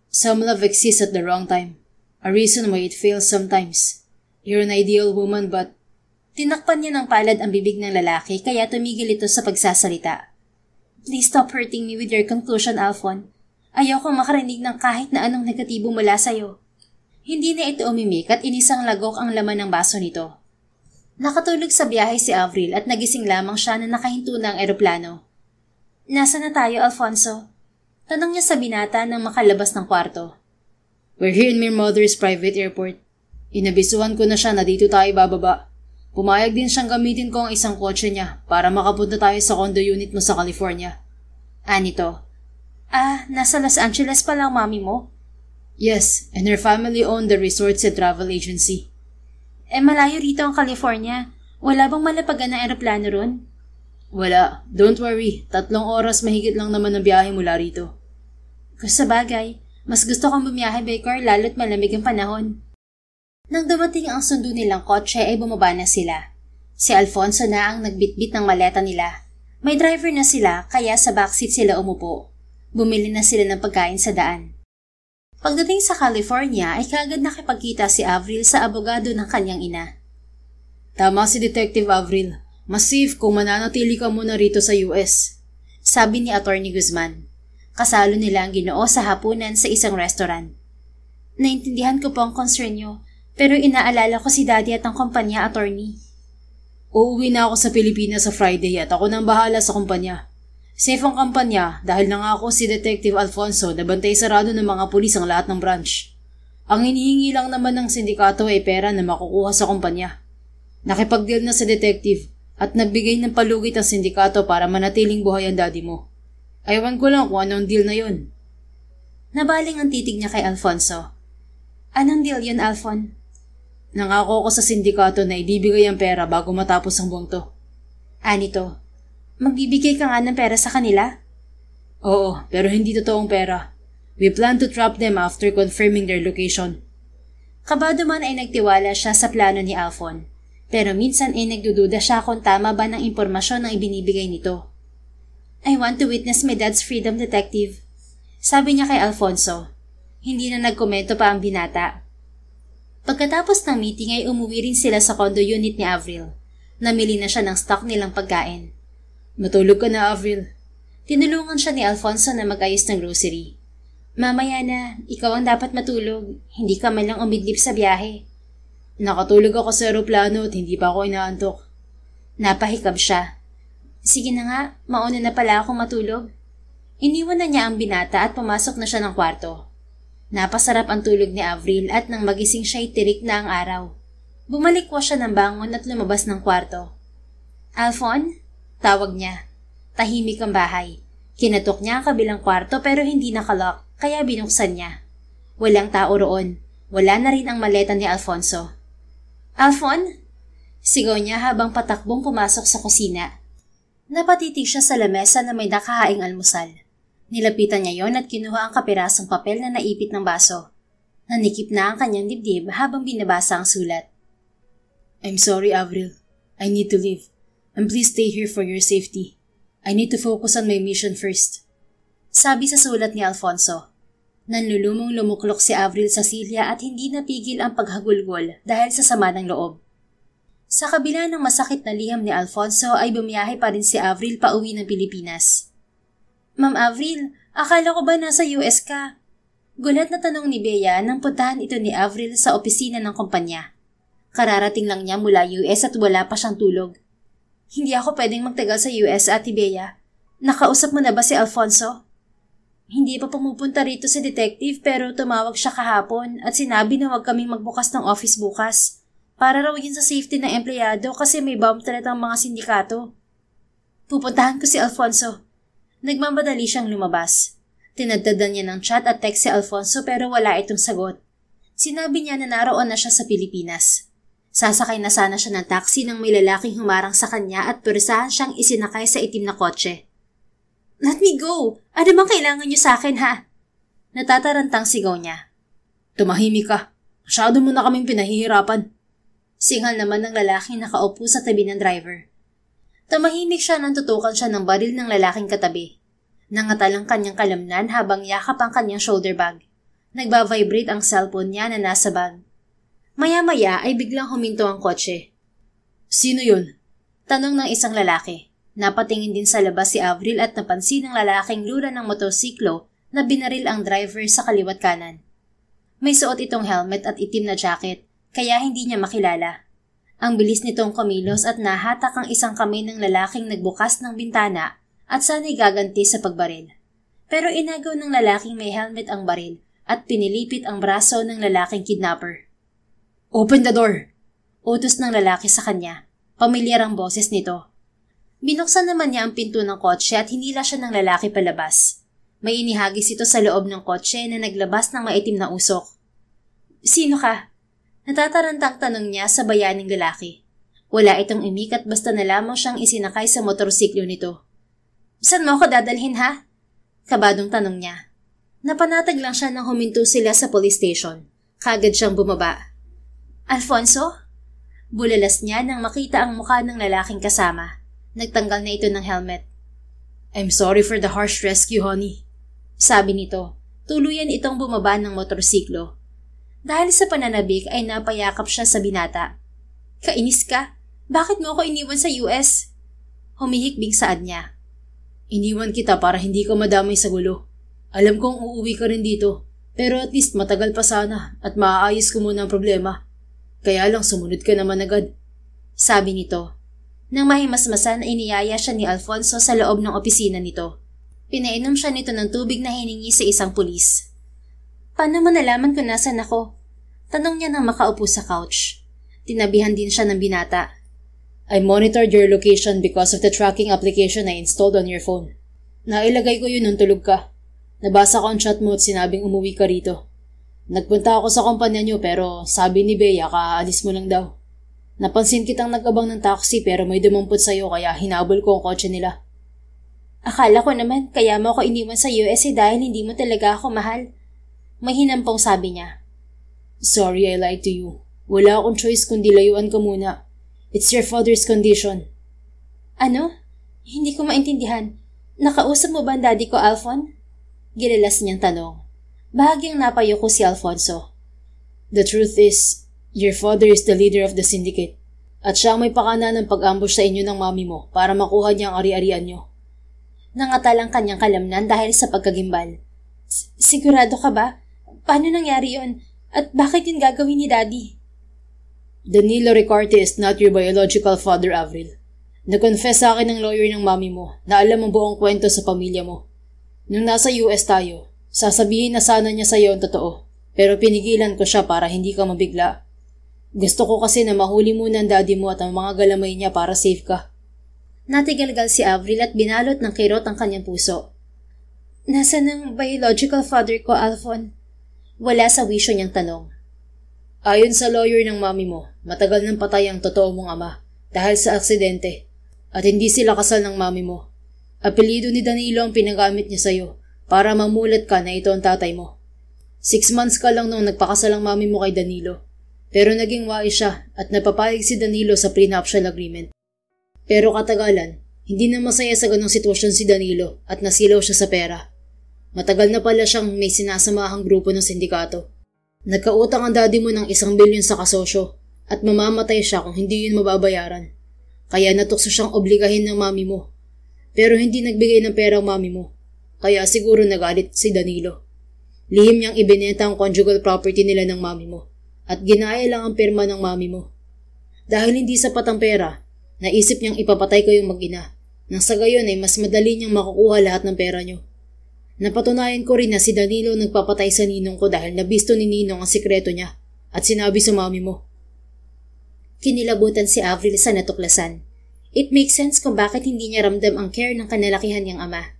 Some love exists at the wrong time. A reason why it fails sometimes. You're an ideal woman but... Tinakpan niya ng palad ang bibig ng lalaki kaya tumigil ito sa pagsasalita. Please stop hurting me with your conclusion, Alphon. Ayoko makarinig ng kahit na anong negatibo mula sa'yo. Hindi na ito umimik at inisang lagok ang laman ng baso nito. Nakatulog sa biyahe si Avril at nagising lamang siya na nakahinto na ang eroplano. Nasaan na tayo, Alfonso? Tanong niya sa binata nang makalabas ng kwarto. We're here in my mother's private airport. Inabisuhan ko na siya na dito tayo bababa. Pumayag din siyang gamitin ko ang isang kotse niya para makapunta tayo sa condo unit mo sa California. Anito? Nasa Los Angeles pa lang mami mo? Yes, and her family owned the resorts and travel agency. Malayo rito ang California. Wala bang malapagan na eroplano ron? Wala. Don't worry. 3 oras mahigit lang naman ang biyahe mula rito. Kung sa bagay, mas gusto kong bumiyahe by car lalo't malamig ang panahon. Nang dumating ang sundo nilang kotse ay bumaba na sila. Si Alfonso na ang nagbitbit ng maleta nila. May driver na sila kaya sa backseat sila umupo. Bumili na sila ng pagkain sa daan. Pagdating sa California ay kagad nakipagkita si Avril sa abogado ng kanyang ina. Tama si Detective Avril. Mas safe kung mananatili ka muna rito sa US. Sabi ni Attorney Guzman. Kasalo nila ang Ginoo sa hapunan sa isang restaurant. Naintindihan ko po ang concern niyo, pero inaalala ko si Daddy at ang kumpanya, Attorney. Uuwi na ako sa Pilipinas sa Friday at ako nang bahala sa kumpanya. Safe ang kampanya dahil nangako si Detective Alfonso na bantay sarado ng mga pulis ang lahat ng branch. Ang hinihingi lang naman ng sindikato ay pera na makukuha sa kumpanya. Nakipag-deal na si Detective at nagbigay ng palugit ang sindikato para manatiling buhay ang daddy mo. Aywan ko lang kung anong deal na yun. Nabaling ang titig niya kay Alfonso. Anong deal yun, Alfon? Nangako ko sa sindikato na ibibigay ang pera bago matapos ang buwang to. Anito? Magbibigay ka nga ng pera sa kanila? Oo, pero hindi totoong pera. We plan to trap them after confirming their location. Kabado man ay nagtiwala siya sa plano ni Alfon, pero minsan ay nagdududa siya kung tama ba ng impormasyon na ibinibigay nito. I want to witness my dad's freedom, Detective. Sabi niya kay Alfonso. Hindi na nagkomento pa ang binata. Pagkatapos ng meeting ay umuwi rin sila sa condo unit ni Avril. Namili na siya ng stock nilang pagkain. Matulog ka na, Avril. Tinulungan siya ni Alfonso na mag-ayos ng grocery. Mamaya na, ikaw ang dapat matulog. Hindi ka man lang umidlip sa biyahe. Nakatulog ako sa aeroplano at hindi pa ako inaantok. Napahikab siya. Sige na nga, mauna na pala akong matulog. Iniwan na niya ang binata at pumasok na siya ng kwarto. Napasarap ang tulog ni Avril at nang magising siya'y tirik na ang araw. Bumalikwa siya ng bangon at lumabas ng kwarto. Alfon? Tawag niya. Tahimik ang bahay. Kinatok niya ang kabilang kwarto pero hindi nakalock, kaya binuksan niya. Walang tao roon. Wala na rin ang maleta ni Alfonso. Alfon? Sigaw niya habang patakbong pumasok sa kusina. Napatitig siya sa lamesa na may nakahaing almusal. Nilapitan niya yon at kinuha ang kapirasong papel na naipit ng baso. Nanikip na ang kanyang dibdib habang binabasa ang sulat. I'm sorry, Avril. I need to leave. And please stay here for your safety. I need to focus on my mission first. Sabi sa sulat ni Alfonso. Nanlulumong lumuklok si Avril sa silya at hindi napigil ang paghagulgol dahil sa sama ng loob. Sa kabila ng masakit na liham ni Alfonso ay bumiyahe pa rin si Avril pauwi ng Pilipinas. Ma'am Avril, akala ko ba nasa US ka? Gulat na tanong ni Bea nang puntahan ito ni Avril sa opisina ng kumpanya. Kararating lang niya mula US at wala pa siyang tulog. Hindi ako pwedeng magtagal sa US, Ate Bea. Nakausap mo na ba si Alfonso? Hindi pa pumupunta rito si detective pero tumawag siya kahapon at sinabi na huwag kaming magbukas ng office bukas. Para raw yun sa safety ng empleyado kasi may bomb threat ang mga sindikato. Pupuntahan ko si Alfonso. Nagmamadali siyang lumabas. Tinadtadan niya ng chat at text si Alfonso pero wala itong sagot. Sinabi niya na naroon na siya sa Pilipinas. Sasakay na sana siya ng taxi nang may lalaking humarang sa kanya at purisahan siyang isinakay sa itim na kotse. Let me go! Ano bang kailangan niyo sa akin, ha? Natatarantang sigaw niya. Tumahimik ka. Masyado mo na kaming pinahihirapan. Singhal naman ng lalaking nakaupo sa tabi ng driver. Tumahimik siya nang tutukan siya ng baril ng lalaking katabi. Nangatal ang kanyang kalamnan habang yakap ang kanyang shoulder bag. Nagba-vibrate ang cellphone niya na nasa bag. Maya-maya ay biglang huminto ang kotse. Sino yun? Tanong ng isang lalaki. Napatingin din sa labas si Avril at napansin ng lalaking lura ng motorsiklo na binaril ang driver sa kaliwat kanan. May suot itong helmet at itim na jacket, kaya hindi niya makilala. Ang bilis nitong kumilos at nahatak ang isang kamay ng lalaking nagbukas ng bintana at sana'y gaganti sa pagbaril. Pero inagaw ng lalaking may helmet ang baril at pinilipit ang braso ng lalaking kidnapper. "Open the door!" Utos ng lalaki sa kanya. Pamilyar ang boses nito. Binuksan naman niya ang pinto ng kotse at hinila siya ng lalaki palabas. May inihagis ito sa loob ng kotse na naglabas ng maitim na usok. "Sino ka?" Natatarantang tanong niya sa bayaning lalaki. Wala itong imikat basta na lamang siyang isinakay sa motorsiklo nito. "Saan mo ako dadalhin ha?" Kabadong tanong niya. Napanatag lang siya nang huminto sila sa police station. Kagad siyang bumaba. "Alfonso?" Bulalas niya nang makita ang mukha ng lalaking kasama. Nagtanggal na ito ng helmet. "I'm sorry for the harsh rescue, honey." Sabi nito. Tuluyan itong bumaba ng motorsiklo. Dahil sa pananabik ay napayakap siya sa binata. "Kainis ka? Bakit mo ako iniwan sa US?" Humihikbing saad niya. "Iniwan kita para hindi ka madamay sa gulo. Alam kong uuwi ka rin dito, pero at least matagal pa sana at maaayos ko muna ang problema. Kaya lang sumunod ka naman agad." Sabi nito. Nang mahimasmasan ay niyaya siya ni Alfonso sa loob ng opisina nito. Pinainom siya nito ng tubig na hiningi sa isang pulis. "Paano mo nalaman kung nasan ako?" Tanong niya nang makaupo sa couch. Tinabihan din siya ng binata. "I monitored your location because of the tracking application I installed on your phone. Nailagay ko yun nung tulog ka. Nabasa ko ang chat mo at sinabing umuwi ka rito. Nagpunta ako sa kumpanya niyo pero sabi ni Bea kaalis mo lang daw. Napansin kitang nag-abang ng taxi pero may dumampot sa'yo kaya hinabol ko ang kotse nila." "Akala ko naman kaya mo ako iniwan sa USA dahil hindi mo talaga ako mahal." May hinampong sabi niya. "Sorry I lied to you. Wala akong choice kundi layuan ka muna. It's your father's condition." "Ano? Hindi ko maintindihan. Nakausap mo ba ang daddy ko, Alfon?" Gilalas niyang tanong. Bahagyang napayo ko si Alfonso. "The truth is, your father is the leader of the syndicate at siya ang may pakana ng pag-ambush sa inyo ng mami mo para makuha niya ang ari-arian niyo." Nangatalang kanyang kalamnan dahil sa pagkagimbal. "Sigurado ka ba? Paano nangyari yon? At bakit yun gagawin ni Daddy?" "Danilo Ricarte is not your biological father, Avril. Nag-confess sa akin ng lawyer ng mami mo na alam ang buong kwento sa pamilya mo. Nung nasa US tayo, sasabihin na sana niya sa iyo ang totoo, pero pinigilan ko siya para hindi ka mabigla. Gusto ko kasi na mahuli muna ang daddy mo at ang mga galamay niya para safe ka." Natigalgal si Avril at binalot ng kirot ang kanyang puso. "Nasaan ang biological father ko, Alfon?" Wala sa wisyo niyang tanong. "Ayon sa lawyer ng mami mo, matagal nang patay ang totoo mong ama dahil sa aksidente at hindi sila kasal ng mami mo. Apelyido ni Danilo ang pinagamit niya sa'yo para mamulat ka na ito ang tatay mo. 6 months ka lang nung nagpakasal ang mami mo kay Danilo. Pero naging wais siya at napapayag si Danilo sa prenuptial agreement. Pero katagalan, hindi na masaya sa ganong sitwasyon si Danilo at nasilaw siya sa pera. Matagal na pala siyang may sinasamahang grupo ng sindikato. Nagkautang ang daddy mo ng 1 bilyon sa kasosyo at mamamatay siya kung hindi yun mababayaran. Kaya natukso siyang obligahin ng mami mo. Pero hindi nagbigay ng pera ang mami mo. Kaya siguro nagalit si Danilo. Lihim niyang ibinenta ang conjugal property nila ng mami mo at ginaya lang ang pirma ng mami mo. Dahil hindi sapat ang pera, naisip niyang ipapatay kayong mag-ina nang sa gayon ay mas madali niyang makukuha lahat ng pera niyo. Napatunayan ko rin na si Danilo nagpapatay sa ninong ko dahil nabisto ni Ninong ang sikreto niya at sinabi sa mami mo." Kinilabutan si Avril sa natuklasan. It makes sense kung bakit hindi niya ramdam ang care ng kanalakihan niyang ama.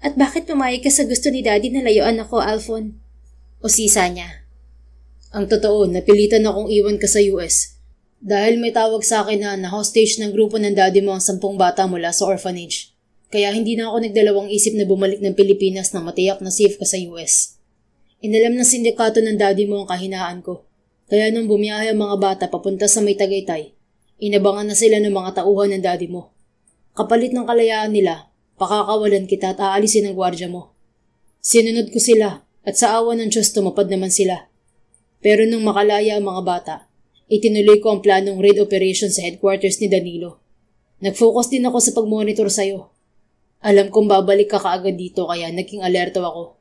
"At bakit pumayag ka sa gusto ni Daddy na layuan ako, Alfon?" Usisa niya. "Ang totoo, napilitan akong iwan ka sa US dahil may tawag sa akin na hostage ng grupo ng daddy mo ang 10 bata mula sa orphanage. Kaya hindi na ako nagdalawang isip na bumalik ng Pilipinas na matiyak na safe ka sa US. Inalam ng sindikato ng daddy mo ang kahinaan ko. Kaya nung bumiyahe ang mga bata papunta sa may Tagaytay, inabangan na sila ng mga tauhan ng daddy mo. Kapalit ng kalayaan nila, pakakawalan kita at aalisin ang gwardya mo. Sinunod ko sila at sa awa ng Diyos tumapad naman sila. Pero nung makalaya ang mga bata, itinuloy ko ang planong raid operation sa headquarters ni Danilo. Nag-focus din ako sa pag-monitor sa'yo. Alam kong babalik ka kaagad dito kaya naging alerto ako.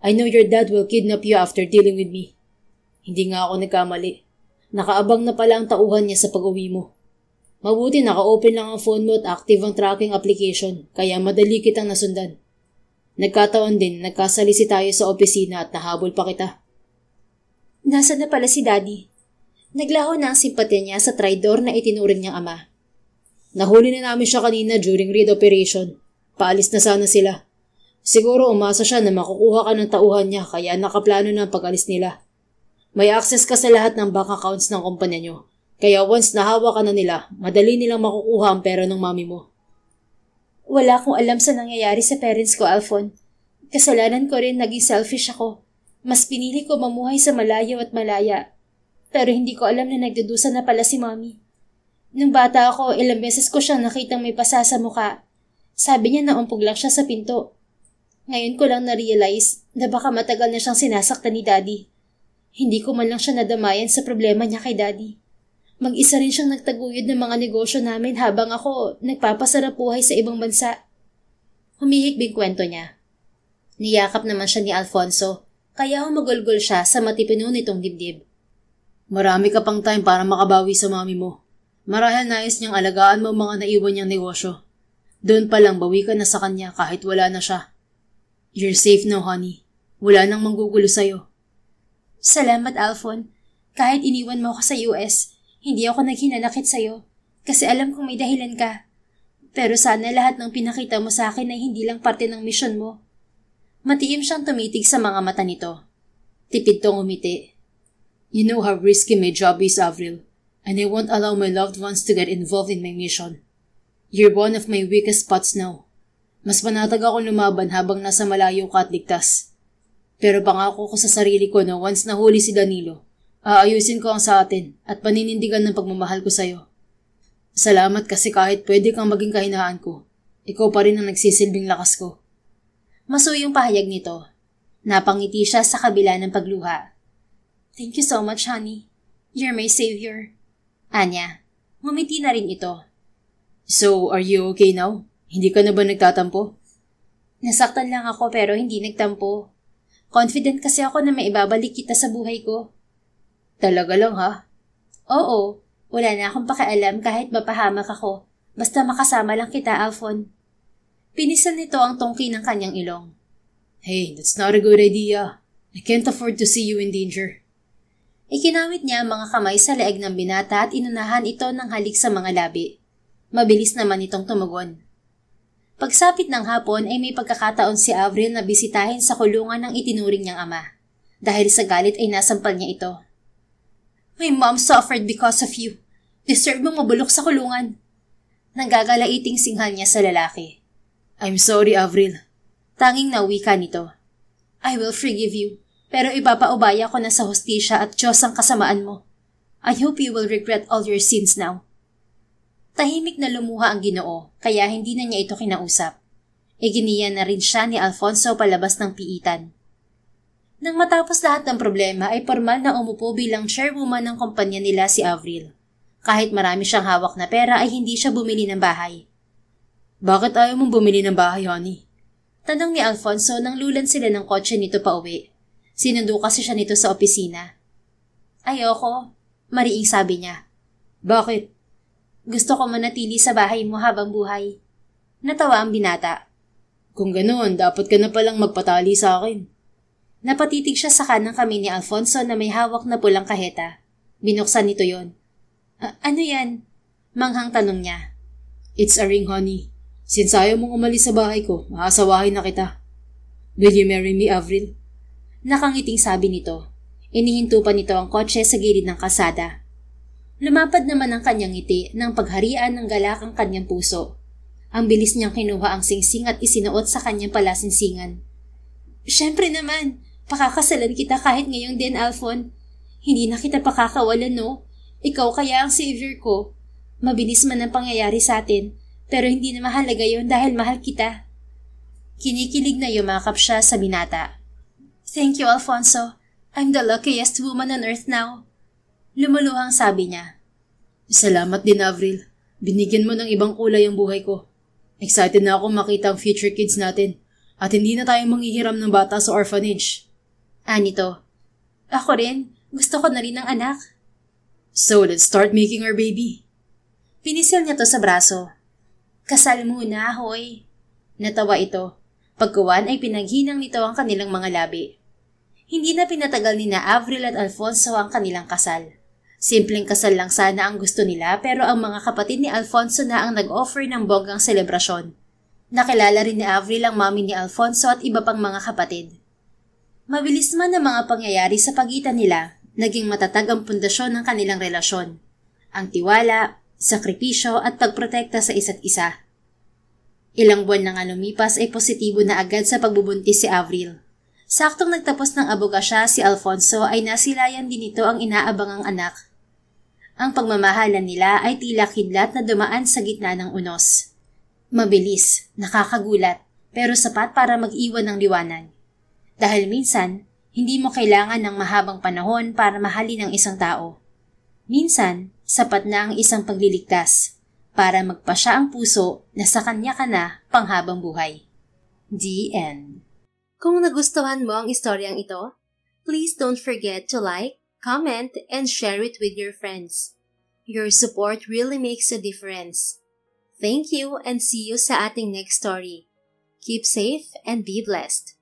I know your dad will kidnap you after dealing with me. Hindi nga ako nagkamali. Nakaabang na pala ang tauhan niya sa pag-uwi mo. Mabuti naka-open lang ang phone mo at active ang tracking application kaya madali kitang nasundan. Nagkataon din, nagkasalisi tayo sa opisina at nahabol pa kita. Nasaan na pala si Daddy? Naglaho na ang simpatya niya sa traidor na itinuring niyang ama. Nahuli na namin siya kanina during raid operation. Paalis na sana sila. Siguro umasa siya na makukuha ka ng tauhan niya kaya nakaplano na ang pag-alis nila. May access ka sa lahat ng bank accounts ng kumpanya niyo. Kaya once nahawa ka na nila, madali nilang makukuha ang pera ng mami mo. Wala akong alam sa nangyayari sa parents ko, Alphon. Kasalanan ko rin, naging selfish ako. Mas pinili ko mamuhay sa malayo at malaya. Pero hindi ko alam na nagdudusa na pala si mami. Nung bata ako, ilang beses ko siyang nakitang may pasa sa muka. Sabi niya na umpog lang siya sa pinto. Ngayon ko lang na-realize na baka matagal na siyang sinasaktan ni Daddy. Hindi ko man lang siya nadamayan sa problema niya kay Daddy. Mag-isa rin siyang nagtaguyod ng mga negosyo namin habang ako nagpapasarap buhay sa ibang bansa. Humihikbing kwento niya. Niyakap naman siya ni Alfonso, kaya humagulgol siya sa matipino nitong dibdib. Marami ka pang time para makabawi sa mami mo. Marahil nais niyang alagaan mo mga naiwan niyang negosyo. Doon pa lang bawi ka na sa kanya kahit wala na siya. You're safe now, honey. Wala nang manggugulo sa'yo. Salamat, Alphon. Kahit iniwan mo ako sa US, hindi ako naghinanakit sa'yo kasi alam kong may dahilan ka. Pero sana lahat ng pinakita mo sa akin ay hindi lang parte ng misyon mo. Matiim siyang tumitig sa mga mata nito. Tipid tong umiti. You know how risky my job is, Avril. And I won't allow my loved ones to get involved in my mission. You're one of my weakest spots now. Mas panatag ako lumaban habang nasa malayo ka at ligtas. Pero pangako ko sa sarili ko na once nahuli si Danilo, aayusin ko ang sa atin at paninindigan ng pagmamahal ko sa'yo. Salamat kasi kahit pwede kang maging kahinaan ko, ikaw pa rin ang nagsisilbing lakas ko. Masuyong pahayag nito. Napangiti siya sa kabila ng pagluha. Thank you so much, honey. You're my savior. Anya, ngumiti na rin ito. So, are you okay now? Hindi ka na ba nagtatampo? Nasaktan lang ako pero hindi nagtampo. Confident kasi ako na maibabalik kita sa buhay ko. Talaga lang ha? Oo, wala na akong pakialam kahit mapahamak ako. Basta makasama lang kita, Alphon. Pinisan nito ang tungki ng kanyang ilong. Hey, that's not a good idea. I can't afford to see you in danger. Ikinawit niya ang mga kamay sa leeg ng binata at inunahan ito ng halik sa mga labi. Mabilis naman itong tumugon. Pagsapit ng hapon ay may pagkakataon si Avril na bisitahin sa kulungan ng itinuring niyang ama. Dahil sa galit ay nasampal niya ito. My mom suffered because of you. Deserve mong mabulok sa kulungan. Nanggagalaiting singhal niya sa lalaki. I'm sorry, Avril. Tanging nawika nito. I will forgive you. Pero ipapaubaya ko na sa hustisya at Diyos ang kasamaan mo. I hope you will regret all your sins now. Tahimik na lumuha ang Ginoo, kaya hindi na niya ito kinausap. Iginiya na rin siya ni Alfonso palabas ng piitan. Nang matapos lahat ng problema ay formal na umupo bilang chairwoman ng kumpanya nila si Avril. Kahit marami siyang hawak na pera ay hindi siya bumili ng bahay. Bakit ayaw mong bumili ng bahay, honey? Tanong ni Alfonso nang lulan sila ng kotse nito pa uwi. Sinundo kasi siya nito sa opisina. Ayoko, mariing sabi niya. Bakit? Gusto ko manatili sa bahay mo habang buhay. Natawa ang binata. Kung ganoon, dapat ka na palang magpatali sa akin. Napatitig siya sa kanang kami ni Alfonso na may hawak na pulang kaheta. Binuksan nito yon. Ano yan? Manghang tanong niya. It's a ring, honey. Since ayaw mong umalis sa bahay ko, maasawahin na kita. Will you marry me, Avril? Nakangiting sabi nito. Inihinto pa nito ang kotse sa gilid ng kalsada. Lumapad naman ang kanyang ngiti ng pagharian ng galak ang kanyang puso. Ang bilis niyang kinuha ang singsing at isinuot sa kanyang palasinsingan. Siyempre naman, pakakasalan kita kahit ngayong din, Alphon. Hindi na kita pakakawalan, no? Ikaw kaya ang savior ko. Mabilis man ang pangyayari sa atin, pero hindi na mahalaga yon dahil mahal kita. Kinikilig na yumakap siya sa binata. Thank you, Alfonso. I'm the luckiest woman on earth now. Lumuluhang sabi niya. Salamat din, Avril. Binigyan mo ng ibang kulay ang buhay ko. Excited na ako makita ang future kids natin at hindi na tayo manghihiram ng bata sa orphanage. Anito, ako rin. Gusto ko na rin ng anak. So, let's start making our baby. Pinisil niya to sa braso. Kasal muna, hoy. Natawa ito. Pagkuwan ay pinaghinang nito ang kanilang mga labi. Hindi na pinatagal ni na Avril at Alfonso ang kanilang kasal. Simpleng kasal lang sana ang gusto nila pero ang mga kapatid ni Alfonso na ang nag-offer ng bonggang selebrasyon. Nakilala rin ni Avril ang mami ni Alfonso at iba pang mga kapatid. Mabilis man ang mga pangyayari sa pagitan nila, naging matatag ang pundasyon ng kanilang relasyon. Ang tiwala, sakripisyo at pagprotekta sa isa't isa. Ilang buwan na nga lumipas ay positibo na agad sa pagbubuntis si Avril. Saktong nagtapos ng abogasya si Alfonso ay nasilayan din nito ang inaabangang anak. Ang pagmamahalan nila ay tila kidlat na dumaan sa gitna ng unos. Mabilis, nakakagulat, pero sapat para mag-iwan ng liwanag. Dahil minsan, hindi mo kailangan ng mahabang panahon para mahalin ang isang tao. Minsan, sapat na ang isang pagliligtas para magpasya ang puso na sa kanya ka na panghabang buhay. The end. Kung nagustuhan mo ang istoryang ito, please don't forget to like, comment, and share it with your friends. Your support really makes a difference. Thank you and see you sa ating next story. Keep safe and be blessed.